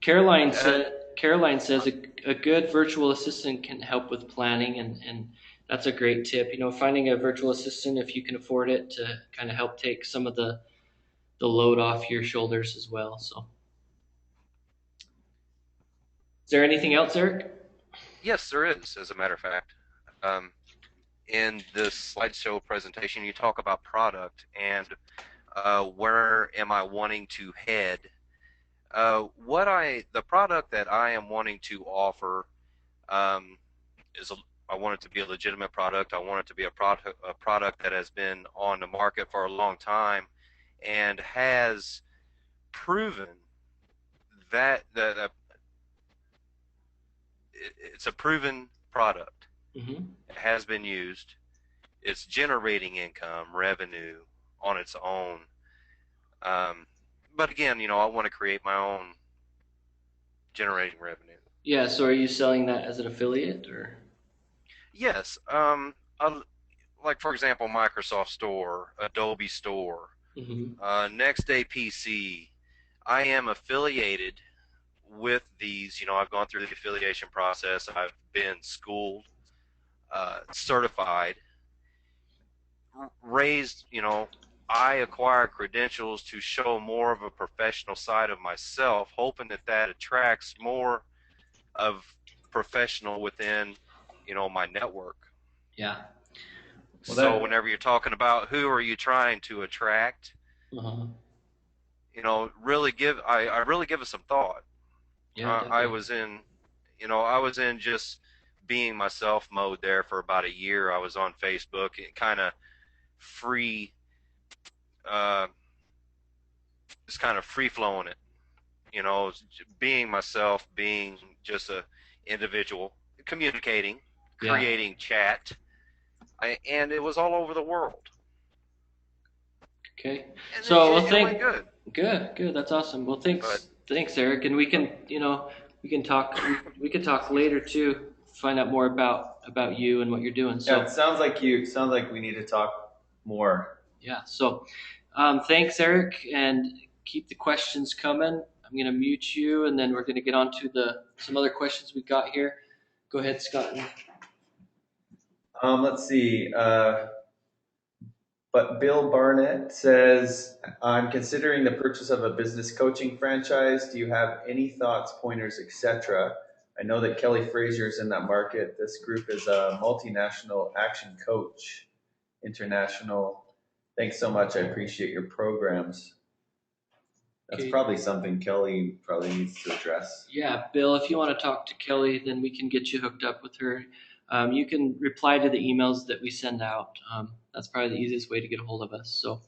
Caroline says a good virtual assistant can help with planning, and that's a great tip. Finding a virtual assistant, if you can afford it, to kind of help take some of the load off your shoulders as well. So, is there anything else, Eric? Yes, there is. As a matter of fact, in this slideshow presentation, you talk about product and where am I wanting to head. The product that I am wanting to offer I want it to be a legitimate product. I want it to be a product that has been on the market for a long time and has proven that it's a proven product. Mm-hmm. It has been used. It's generating income, revenue on its own. But again, I want to create my own generating revenue. Yeah. So, are you selling that as an affiliate, or? Yes. Like for example, Microsoft Store, Adobe Store, Next Day PC. I am affiliated with these. I've gone through the affiliation process. I've been schooled, certified, raised. I acquire credentials to show more of a professional side of myself, hoping that attracts more of professional within, my network. Yeah. Well, so whenever you're talking about who are you trying to attract, really I really give it some thought. Yeah, I was in just being myself mode there for about a year. I was on Facebook and kind of free, just kind of free flowing it, being myself, being just a individual, communicating, creating chat. And it was all over the world. Okay. And so it went good. Good. That's awesome. Well, thanks, Eric. And we can, we can talk later too. Find out more about you and what you're doing. So yeah, it sounds like we need to talk more. Yeah. So, thanks, Eric, and keep the questions coming. I'm going to mute you, and then we're going to get on to some other questions we got here. Go ahead, Scott. Let's see. But Bill Barnett says, I'm considering the purchase of a business coaching franchise. Do you have any thoughts, pointers, etc.? I know that Kelly Frazier is in that market. This group is a multinational action coach, international. Thanks so much. I appreciate your programs. That's probably something Kelly probably needs to address. Yeah, Bill, if you want to talk to Kelly, then we can get you hooked up with her. You can reply to the emails that we send out. That's probably the easiest way to get a hold of us. So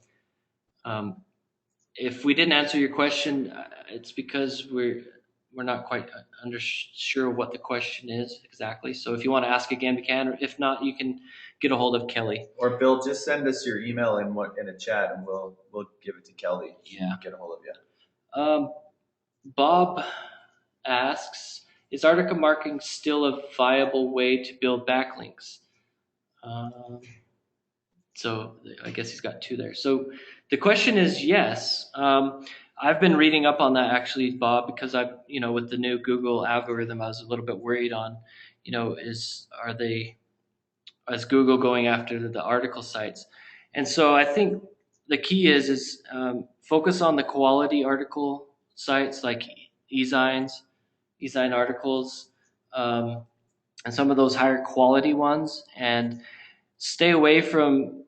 if we didn't answer your question, it's because we're not quite sure what the question is exactly. So if you want to ask again, we can. Or if not, you can get a hold of Kelly. Or Bill, just send us your email in a chat, and we'll give it to Kelly. Yeah. Get a hold of you. Bob asks, is article marketing still a viable way to build backlinks? So I guess he's got two there. So the question is yes. I've been reading up on that actually, Bob, because with the new Google algorithm, I was a little bit worried on, is Google going after the article sites? And so I think the key is focus on the quality article sites like eZines, design articles, and some of those higher quality ones, and stay away from,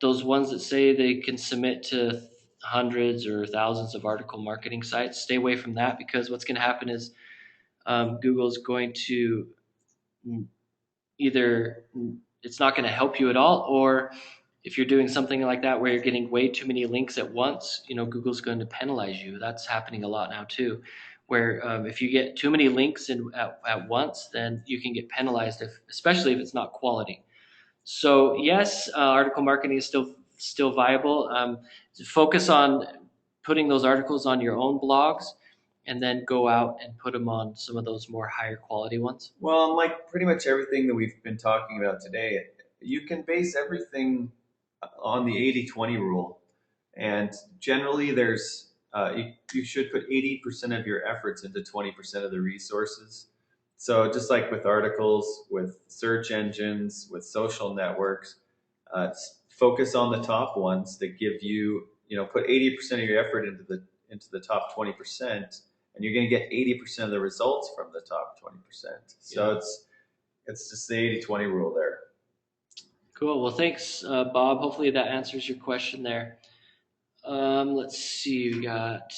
those ones that say they can submit to hundreds or thousands of article marketing sites. Stay away from that, because what's going to happen is Google's going to either, it's not going to help you at all, or if you're doing something like that where you're getting way too many links at once, Google's going to penalize you. That's happening a lot now too, where if you get too many links at once, then you can get penalized, especially if it's not quality. So yes, article marketing is still viable. Focus on putting those articles on your own blogs, and then go out and put them on some of those more higher quality ones. Well, like pretty much everything that we've been talking about today, you can base everything on the 80-20 rule. And generally there's, you should put 80% of your efforts into 20% of the resources. So just like with articles, with search engines, with social networks, focus on the top ones that give you, put 80% of your effort into the top 20%, and you're going to get 80% of the results from the top 20%. So yeah. It's just the 80-20 rule there. Cool. Well, thanks, Bob. Hopefully that answers your question there. Let's see. We got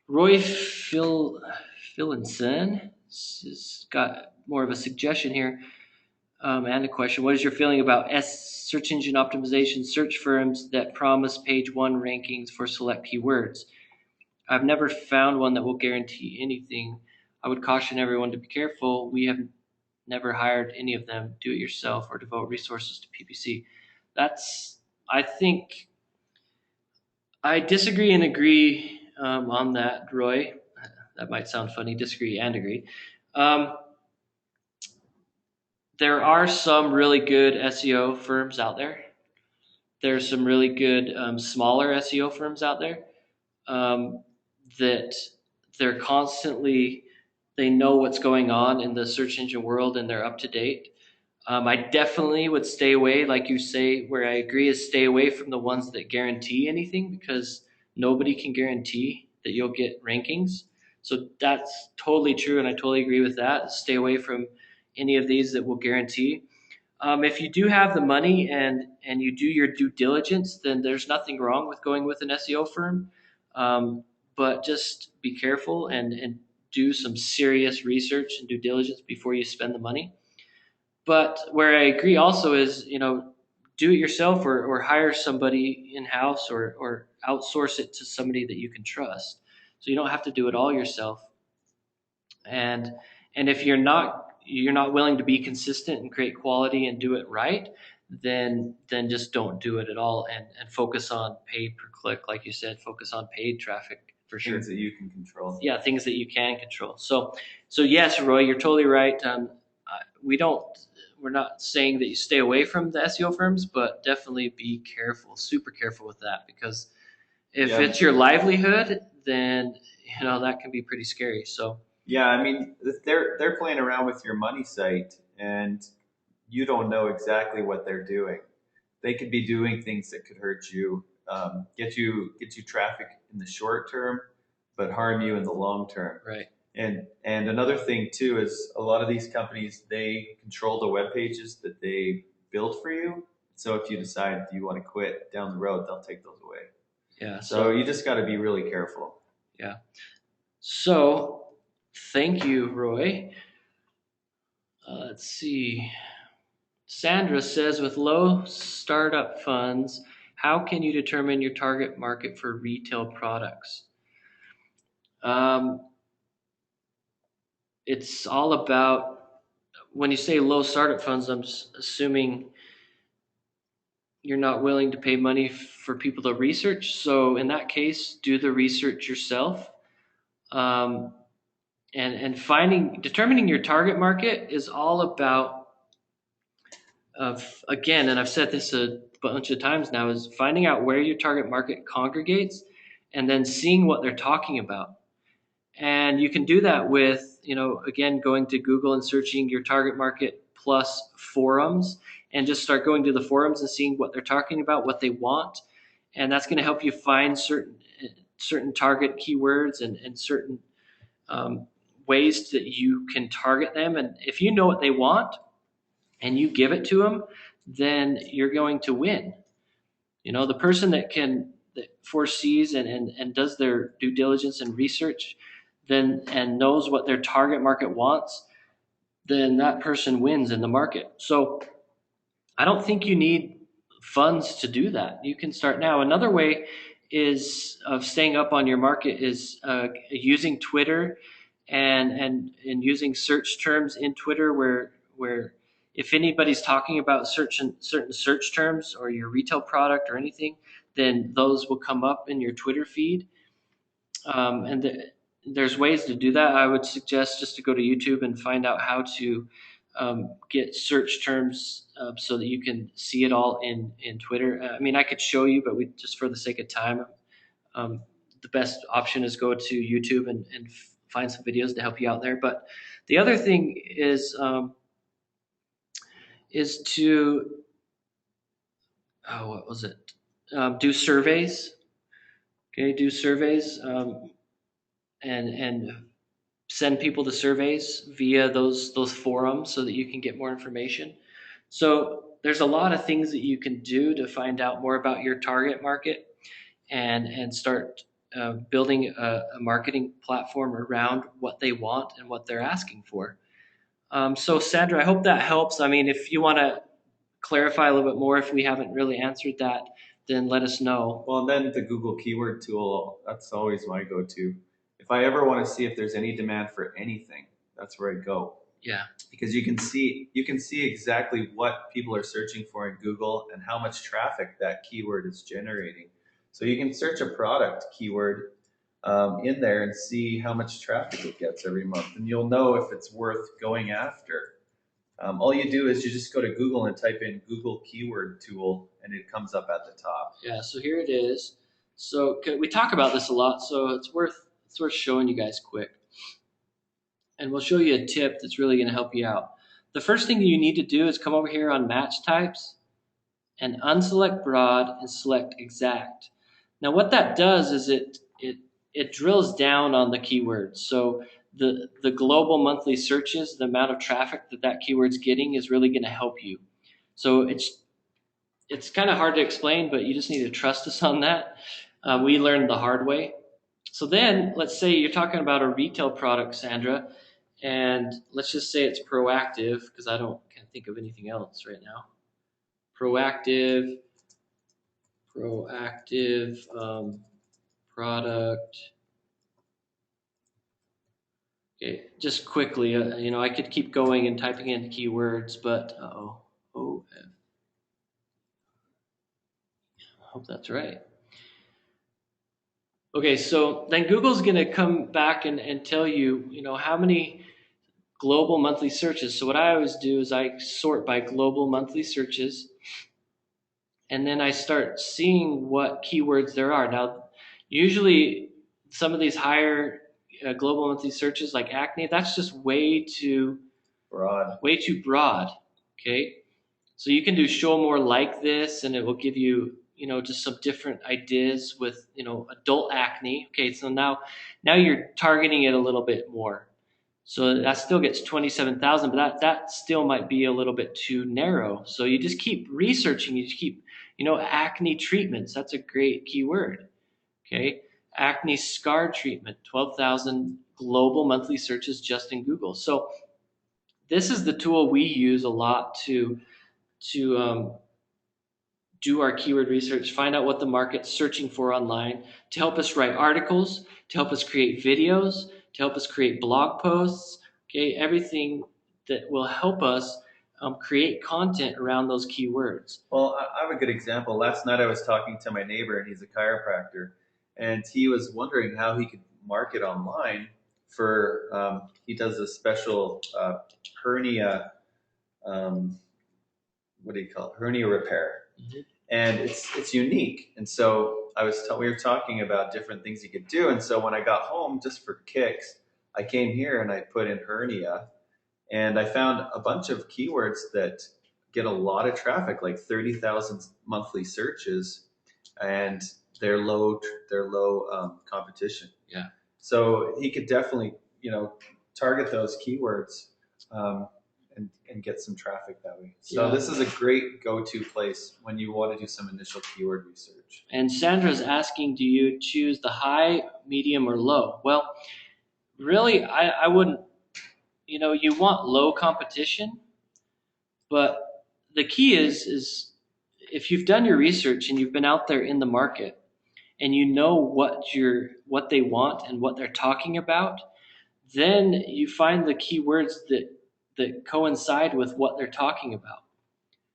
Roy Phillinson has got more of a suggestion here, and a question. What is your feeling about search engine optimization search firms that promise page 1 rankings for select keywords? I've never found one that will guarantee anything. I would caution everyone to be careful. We have never hired any of them. Do it yourself or devote resources to PPC. I think I disagree and agree on that, Roy. That might sound funny, disagree and agree. There are some really good SEO firms out there. There's some really good smaller SEO firms out there that they're constantly, they know what's going on in the search engine world and they're up to date. I definitely would stay away, like you say, where I agree is stay away from the ones that guarantee anything, because nobody can guarantee that you'll get rankings. So that's totally true, and I totally agree with that. Stay away from any of these that will guarantee. If you do have the money and you do your due diligence, then there's nothing wrong with going with an SEO firm. But just be careful and do some serious research and due diligence before you spend the money. But where I agree also is, do it yourself or hire somebody in-house or outsource it to somebody that you can trust. So you don't have to do it all yourself. And if you're not willing to be consistent and create quality and do it right, then just don't do it at all and focus on paid per click, like you said. Focus on paid traffic for sure. Things that you can control. Yeah, things that you can control. So yes, Roy, you're totally right. We're not saying that you stay away from the SEO firms, but definitely be careful, super careful with that, because if it's your livelihood, then that can be pretty scary. So yeah, I mean, they're playing around with your money site, and you don't know exactly what they're doing. They could be doing things that could hurt you, get you traffic in the short term, but harm you in the long term. Right. And another thing too is a lot of these companies, they control the web pages that they build for you. So if you decide you want to quit down the road, they'll take those away. Yeah. So you just got to be really careful. Yeah. So thank you, Roy. Let's see. Sandra says, with low startup funds, how can you determine your target market for retail products? It's all about, when you say low startup funds, I'm assuming you're not willing to pay money for people to research. So in that case, do the research yourself. And determining your target market is all about, again, and I've said this a bunch of times now, is finding out where your target market congregates and then seeing what they're talking about. And you can do that with, again, going to Google and searching your target market plus forums, and just start going to the forums and seeing what they're talking about, what they want. And that's going to help you find certain certain target keywords and certain ways that you can target them. And if you know what they want and you give it to them, then you're going to win. The person that foresees and does their due diligence and research and knows what their target market wants, then that person wins in the market. So I don't think you need funds to do that. You can start now. Another way of staying up on your market is using Twitter and using search terms in Twitter where if anybody's talking about certain search terms or your retail product or anything, then those will come up in your Twitter feed. There's ways to do that. I would suggest just to go to YouTube and find out how to get search terms so that you can see it all in Twitter. I mean, I could show you, but just for the sake of time, the best option is go to YouTube and find some videos to help you out there. But the other thing is to what was it? Do surveys. Okay, do surveys and send people to surveys via those forums so that you can get more information. So there's a lot of things that you can do to find out more about your target market and start building a marketing platform around what they want and what they're asking for. So Sandra, I hope that helps. I mean, if you want to clarify a little bit more, if we haven't really answered that, then let us know. Well, then the Google keyword tool, that's always my go-to. If I ever want to see if there's any demand for anything, that's where I go. Yeah. Because you can see exactly what people are searching for in Google and how much traffic that keyword is generating. So you can search a product keyword in there and see how much traffic it gets every month, and you'll know if it's worth going after. All you do is you just go to Google and type in Google keyword tool, and it comes up at the top. Yeah, so here it is. So we talk about this a lot, so it's worth showing you guys quick. And we'll show you a tip that's really going to help you out. The first thing you need to do is come over here on match types and unselect broad and select exact. Now what that does is it drills down on the keywords. So the global monthly searches, the amount of traffic that keyword's getting is really going to help you. So it's kind of hard to explain, but you just need to trust us on that. We learned the hard way. So then let's say you're talking about a retail product, Sandra, and let's just say it's proactive because can't think of anything else right now. Proactive product. Okay, just quickly, I could keep going and typing in keywords, but I hope that's right. Okay, so then Google's going to come back and tell you, how many global monthly searches. So what I always do is I sort by global monthly searches, and then I start seeing what keywords there are. Now, usually some of these higher global monthly searches like acne, that's just way too broad. Okay, so you can do show more like this, and it will give you just some different ideas with adult acne. Okay, so now you're targeting it a little bit more. So that still gets 27,000, but that still might be a little bit too narrow. So you just keep researching. You just keep, acne treatments. That's a great keyword. Okay, acne scar treatment, 12,000 global monthly searches just in Google. So this is the tool we use a lot to do our keyword research, find out what the market's searching for online, to help us write articles, to help us create videos, to help us create blog posts, okay, everything that will help us create content around those keywords. Well, I have a good example. Last night I was talking to my neighbor, and he's a chiropractor, and he was wondering how he could market online for, he does a special hernia, hernia repair. Mm-hmm. And it's unique. And so we were talking about different things you could do. And so when I got home, just for kicks, I came here and I put in hernia, and I found a bunch of keywords that get a lot of traffic, like 30,000 monthly searches. And their low competition. Yeah. So he could definitely, target those keywords um, and get some traffic that way. So this is a great go-to place when you want to do some initial keyword research. And Sandra's asking, do you choose the high, medium, or low? Well, really, I wouldn't. You want low competition, but the key is if you've done your research and you've been out there in the market and you know what they want and what they're talking about, then you find the keywords that coincide with what they're talking about.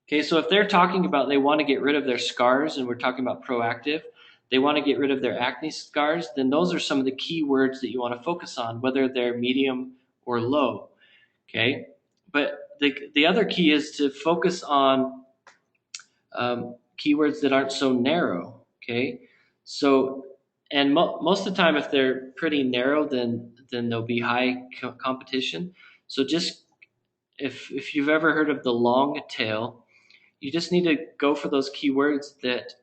Okay, so if they're talking about they want to get rid of their scars, and we're talking about proactive, they want to get rid of their acne scars, then those are some of the key words that you want to focus on, whether they're medium or low. Okay, but the other key is to focus on keywords that aren't so narrow. Okay, so and most of the time, if they're pretty narrow, then there'll be high competition. So just if you've ever heard of the long tail, you just need to go for those keywords that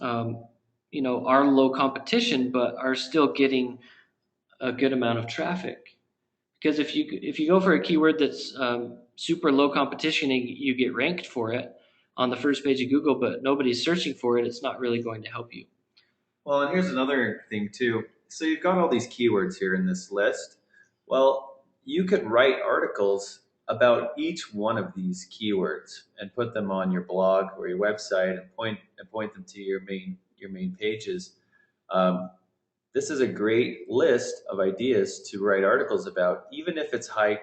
are low competition but are still getting a good amount of traffic. Because if you go for a keyword that's super low competition and you get ranked for it on the first page of Google, but nobody's searching for it, it's not really going to help you. Well, and here's another thing too. So you've got all these keywords here in this list. Well, you could write articles about each one of these keywords and put them on your blog or your website and point them to your main pages. This is a great list of ideas to write articles about, even if it's high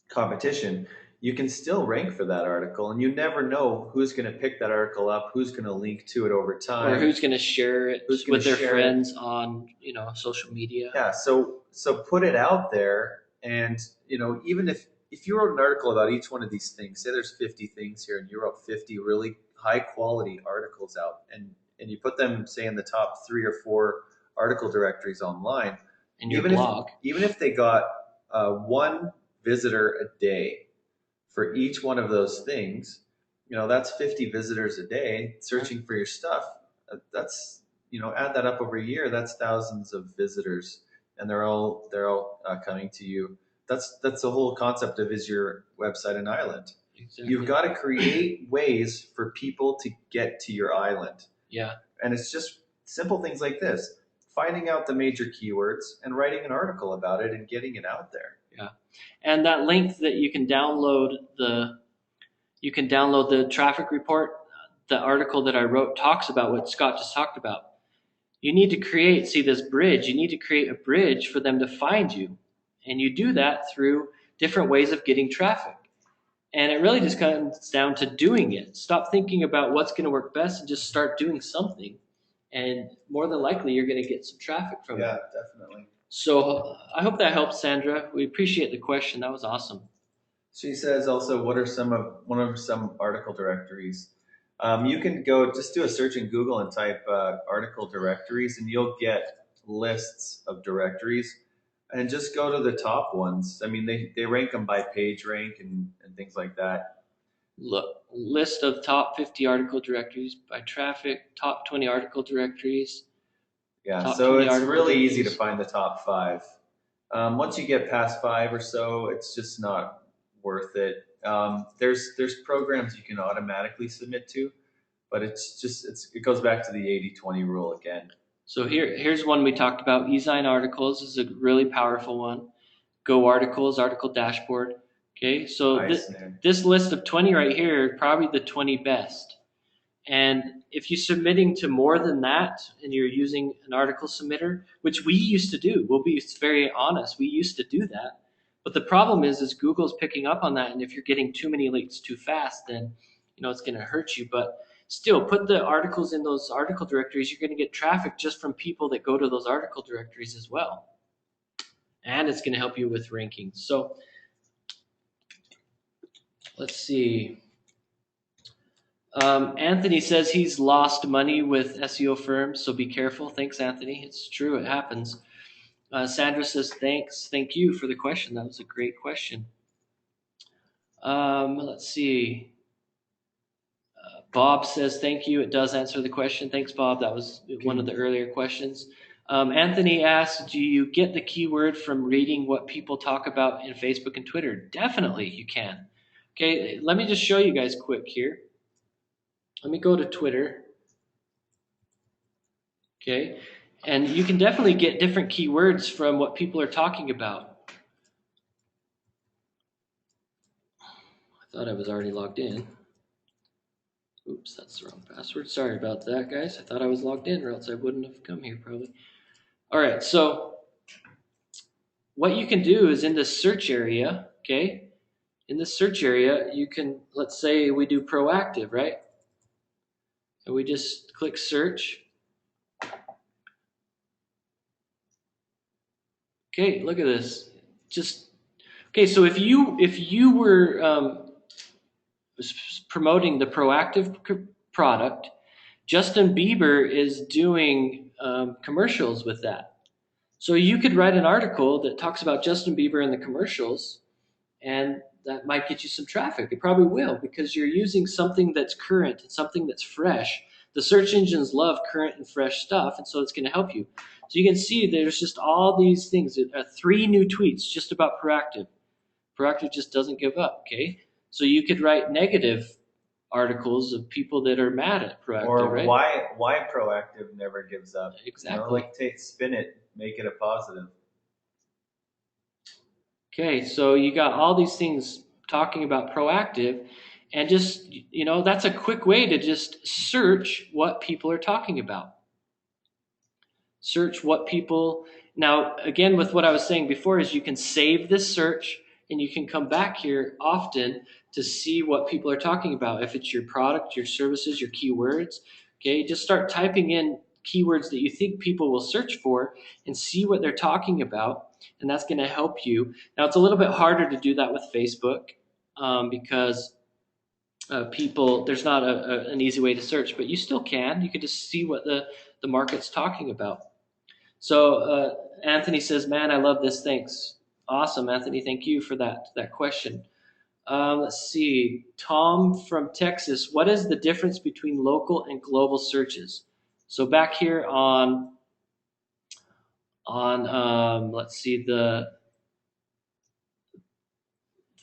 competition. You can still rank for that article, and you never know who's going to pick that article up, who's going to link to it over time, or who's going to share it with their friends on social media. Yeah, so put it out there, and even if you wrote an article about each one of these things, say there's 50 things here, and you wrote 50 really high quality articles out, and you put them, say, in the top 3 or 4 article directories online, in your blog, even if they got 1 visitor a day for each one of those things, that's 50 visitors a day searching for your stuff. That's, add that up over a year, that's thousands of visitors, and they're all coming to you. That's the whole concept of is your website an island? Exactly. You've got to create ways for people to get to your island. Yeah. And it's just simple things like this: finding out the major keywords and writing an article about it and getting it out there. Yeah. And that link that you can download the traffic report, the article that I wrote talks about what Scott just talked about. You need to create this bridge. You need to create a bridge for them to find you. And you do that through different ways of getting traffic. And it really just comes down to doing it. Stop thinking about what's going to work best and just start doing something. And more than likely, you're going to get some traffic from it. Yeah, definitely. So I hope that helps, Sandra. We appreciate the question. That was awesome. She says also, what are some article directories? You can just do a search in Google and type article directories, and you'll get lists of directories. And just go to the top ones. I mean, they rank them by page rank and things like that. List of top 50 article directories by traffic, top 20 article directories. Yeah, so it's really easy to find the top 5. Once you get past 5 or so, it's just not worth it. There's programs you can automatically submit to, but it goes back to the 80-20 rule again. So here's one we talked about. eZine Articles is a really powerful one. Go Articles, Article Dashboard. Okay, so nice, this list of 20 right here are probably the 20 best. And if you're submitting to more than that and you're using an article submitter, which we used to do, we'll be very honest, we used to do that. But the problem is Google's picking up on that, and if you're getting too many links too fast, then it's going to hurt you. But still, put the articles in those article directories. You're going to get traffic just from people that go to those article directories as well. And it's going to help you with rankings. So let's see. Anthony says he's lost money with SEO firms, so be careful. Thanks, Anthony. It's true. It happens. Sandra says, thanks. Thank you for the question. That was a great question. Let's see. Bob says thank you. It does answer the question. Thanks, Bob. That was one of the earlier questions. Anthony asks, do you get the keyword from reading what people talk about in Facebook and Twitter? Definitely, you can. Okay, let me just show you guys quick here. Let me go to Twitter. Okay, and you can definitely get different keywords from what people are talking about. I thought I was already logged in. Oops, that's the wrong password. Sorry about that, guys. I thought I was logged in, or else I wouldn't have come here probably. All right, so what you can do is in the search area, okay? In the search area, you can, let's say we do proactive, right? And we just click search. Okay, look at this. Okay, so if you were promoting the proactive product, Justin Bieber is doing commercials with that. So you could write an article that talks about Justin Bieber in the commercials, and that might get you some traffic. It probably will, because you're using something that's current and something that's fresh. The search engines love current and fresh stuff, and so it's going to help you. So you can see there's just all these things. 3 new tweets just about proactive. Proactive just doesn't give up, okay? So you could write negative articles of people that are mad at proactive, or right? why proactive never gives up. Exactly. Spin it, make it a positive. Okay, so you got all these things talking about proactive, and just, that's a quick way to just search what people are talking about. Search what people, now again, with what I was saying before, is you can save this search and you can come back here often to see what people are talking about. If it's your product, your services, your keywords, okay, just start typing in keywords that you think people will search for and see what they're talking about, and that's going to help you. Now, it's a little bit harder to do that with Facebook because there's not an easy way to search, but you still can. You can just see what the market's talking about. So Anthony says, man, I love this. Thanks. Awesome, Anthony. Thank you for that question. Let's see. Tom from Texas, what is the difference between local and global searches? So back here on let's see, the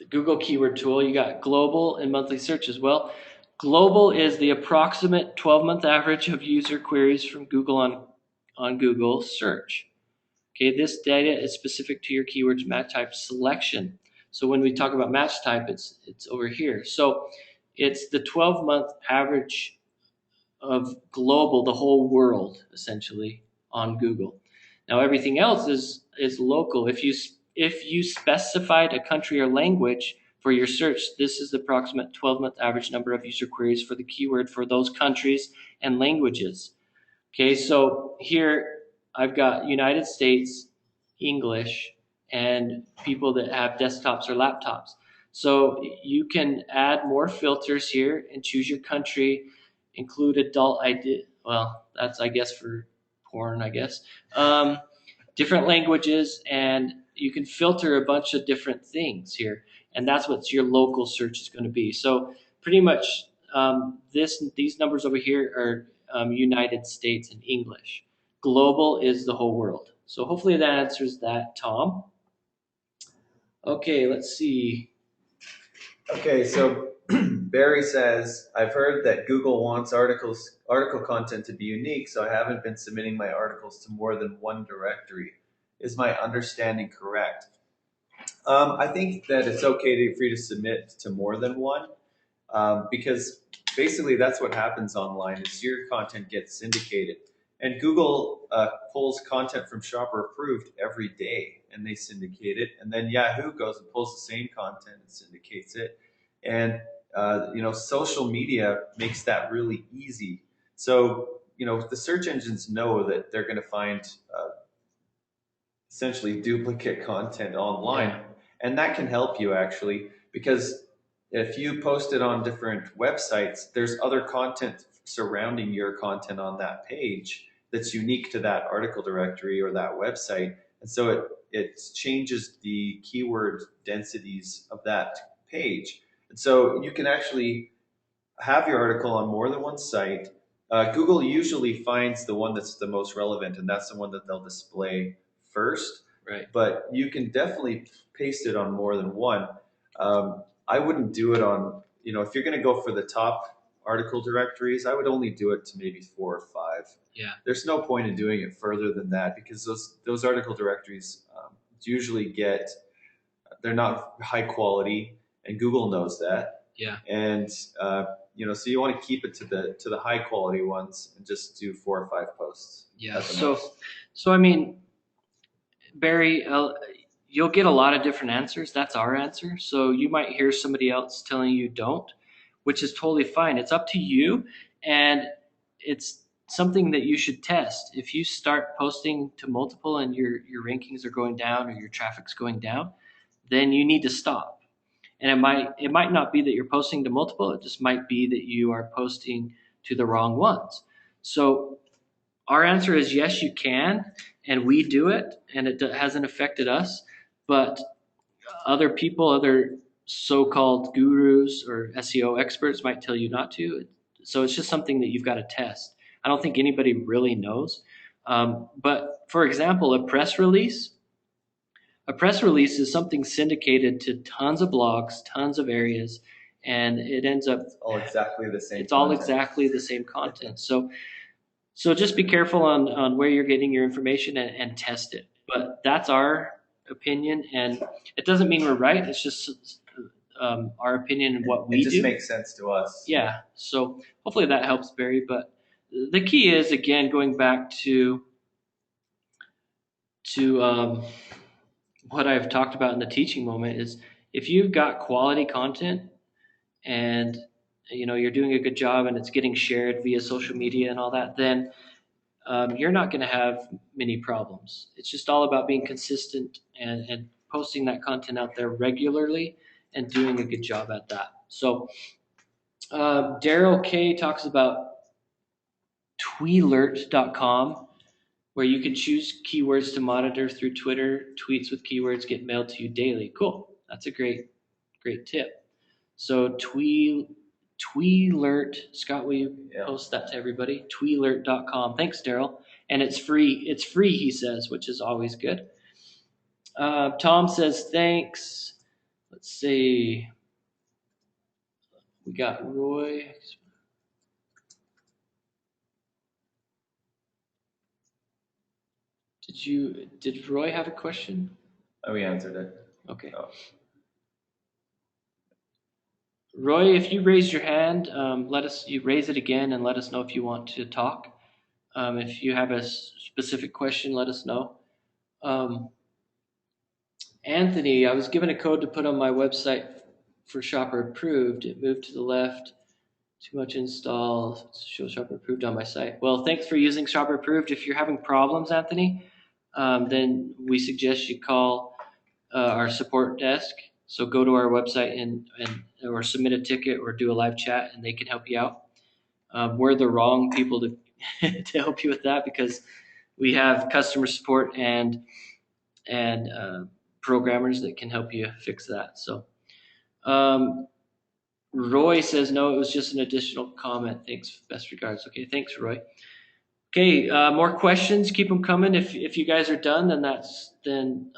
Google keyword tool, you got global and monthly searches. Well, global is the approximate 12-month average of user queries from Google on Google search. Okay, this data is specific to your keywords match type selection. So when we talk about match type, it's over here. So it's the 12-month average of global, the whole world, essentially, on Google. Now everything else is local. If you specified a country or language for your search, this is the approximate 12-month average number of user queries for the keyword for those countries and languages. Okay, so here I've got United States, English, and people that have desktops or laptops. So you can add more filters here and choose your country, include adult ID. Well, that's, I guess, for porn, I guess. Different languages, and you can filter a bunch of different things here. And that's what your local search is going to be. So pretty much these numbers over here are United States and English. Global is the whole world. So hopefully that answers that, Tom. Okay, let's see. Okay, so Barry says, I've heard that Google wants article content to be unique, so I haven't been submitting my articles to more than one directory. Is my understanding correct? I think that it's okay for you to submit to more than one, because basically that's what happens online is your content gets syndicated. And Google pulls content from Shopper Approved every day, and they syndicate it. And then Yahoo goes and pulls the same content and syndicates it. And social media makes that really easy. So the search engines know that they're going to find essentially duplicate content online, and that can help you actually, because if you post it on different websites, there's other content surrounding your content on that page that's unique to that article directory or that website. And so it changes the keyword densities of that page. And so you can actually have your article on more than one site. Google usually finds the one that's the most relevant, and that's the one that they'll display first. Right. But you can definitely paste it on more than one. I wouldn't do it on, if you're going to go for the top article directories, I would only do it to maybe 4 or 5. Yeah. There's no point in doing it further than that, because those article directories usually they're not high quality, and Google knows that. Yeah. And so you want to keep it to the high quality ones and just do 4 or 5 posts. Yeah. So I mean, Barry, you'll get a lot of different answers. That's our answer. So you might hear somebody else telling you don't, which is totally fine. It's up to you, and it's something that you should test. If you start posting to multiple and your rankings are going down or your traffic's going down, then you need to stop. And it might not be that you're posting to multiple, it just might be that you are posting to the wrong ones. So our answer is yes, you can, and we do it, and it hasn't affected us. But other people, other so-called gurus or SEO experts might tell you not to. So it's just something that you've got to test. I don't think anybody really knows. But for example, a press release is something syndicated to tons of blogs, tons of areas, and it ends up all exactly the same. It's all exactly the same content. So just be careful on where you're getting your information and test it. But that's our opinion, and it doesn't mean we're right. It's just our opinion and what we do. It just makes sense to us. Yeah. So hopefully that helps, Barry. But the key is, again, going back to what I've talked about in the teaching moment, is if you've got quality content and you're doing a good job and it's getting shared via social media and all that, then you're not going to have many problems. It's just all about being consistent and posting that content out there regularly and doing a good job at that. So Daryl K talks about tweelert.com, where you can choose keywords to monitor through Twitter. Tweets with keywords get mailed to you daily. Cool. That's a great tip. So Tweelert, Scott, will you post that to everybody? Tweelert.com. Thanks, Daryl. And it's free. It's free, he says, which is always good. Tom says thanks. Let's see. We got Roy. Did Roy have a question? Oh, we answered it. Okay. Roy, if you raise your hand, you raise it again and let us know if you want to talk. If you have a specific question, let us know. Anthony, I was given a code to put on my website for Shopper Approved. It moved to the left. Too much install. Show Shopper Approved on my site. Well, thanks for using Shopper Approved. If you're having problems, Anthony, then we suggest you call our support desk. So go to our website and or submit a ticket or do a live chat, and they can help you out. We're the wrong people to to help you with that, because we have customer support and programmers that can help you fix that. So Roy says no, it was just an additional comment. Thanks, best regards. Okay, thanks, Roy. Okay, more questions. Keep them coming. If you guys are done, then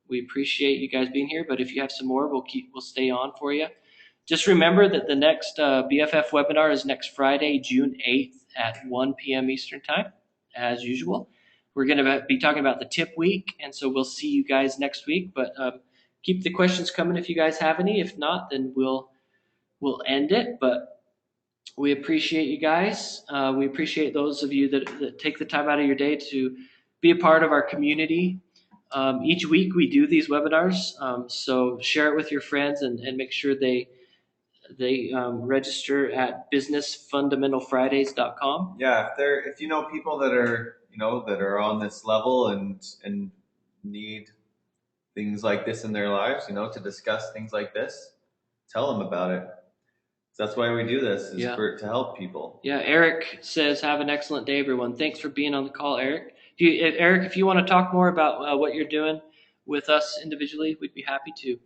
we appreciate you guys being here. But if you have some more, we'll stay on for you. Just remember that the next BFF webinar is next Friday, June 8th at 1 p.m. Eastern Time, as usual. We're going to be talking about the tip week, and so we'll see you guys next week. But keep the questions coming if you guys have any. If not, then we'll end it. But we appreciate you guys. We appreciate those of you that take the time out of your day to be a part of our community. Each week we do these webinars, so share it with your friends and make sure they register at businessfundamentalfridays.com. Yeah, if you know people that are on this level and need things like this in their lives, to discuss things like this, tell them about it. That's why we do this, to help people. Yeah, Eric says, have an excellent day, everyone. Thanks for being on the call, Eric. Eric, if you want to talk more about what you're doing with us individually, we'd be happy to.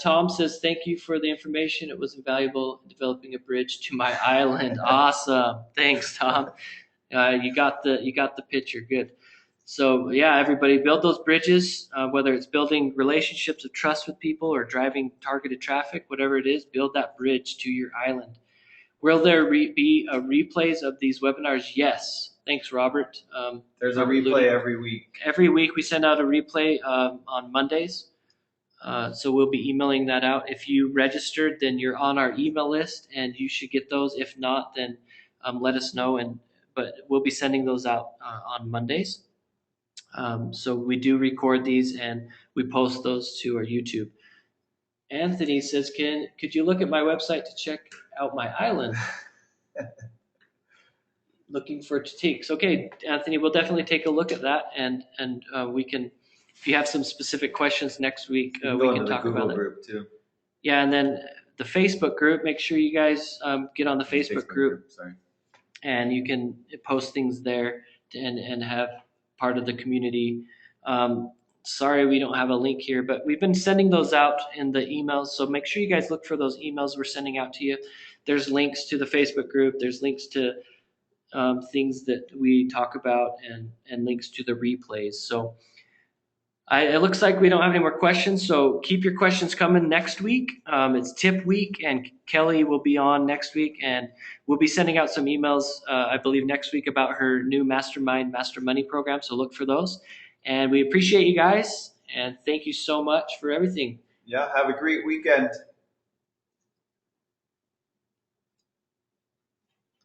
Tom says, thank you for the information. It was invaluable in developing a bridge to my island. Awesome. Thanks, Tom. You got the picture. Good. So yeah, everybody build those bridges, whether it's building relationships of trust with people or driving targeted traffic, whatever it is, build that bridge to your island. Will there be replays of these webinars? Yes. Thanks, Robert. There's a replay every week. Every week we send out a replay on Mondays. So we'll be emailing that out. If you registered, then you're on our email list and you should get those. If not, then let us know. But we'll be sending those out on Mondays. So we do record these and we post those to our YouTube. Anthony says, could you look at my website to check out my island? Looking for critiques. Okay, Anthony, we'll definitely take a look at that and we can, if you have some specific questions next week, we can talk about it. Group too. Yeah, and then the Facebook group, make sure you guys get on the Facebook group. Sorry. And you can post things there and have part of the community. Sorry we don't have a link here, but we've been sending those out in the emails, so make sure you guys look for those emails we're sending out to you. There's links to the Facebook group, there's links to things that we talk about and links to the replays. So it looks like we don't have any more questions, so keep your questions coming next week. It's tip week, and Kelly will be on next week, and we'll be sending out some emails, I believe, next week about her new Mastermind Master Money program, so look for those. And we appreciate you guys, and thank you so much for everything. Yeah, have a great weekend.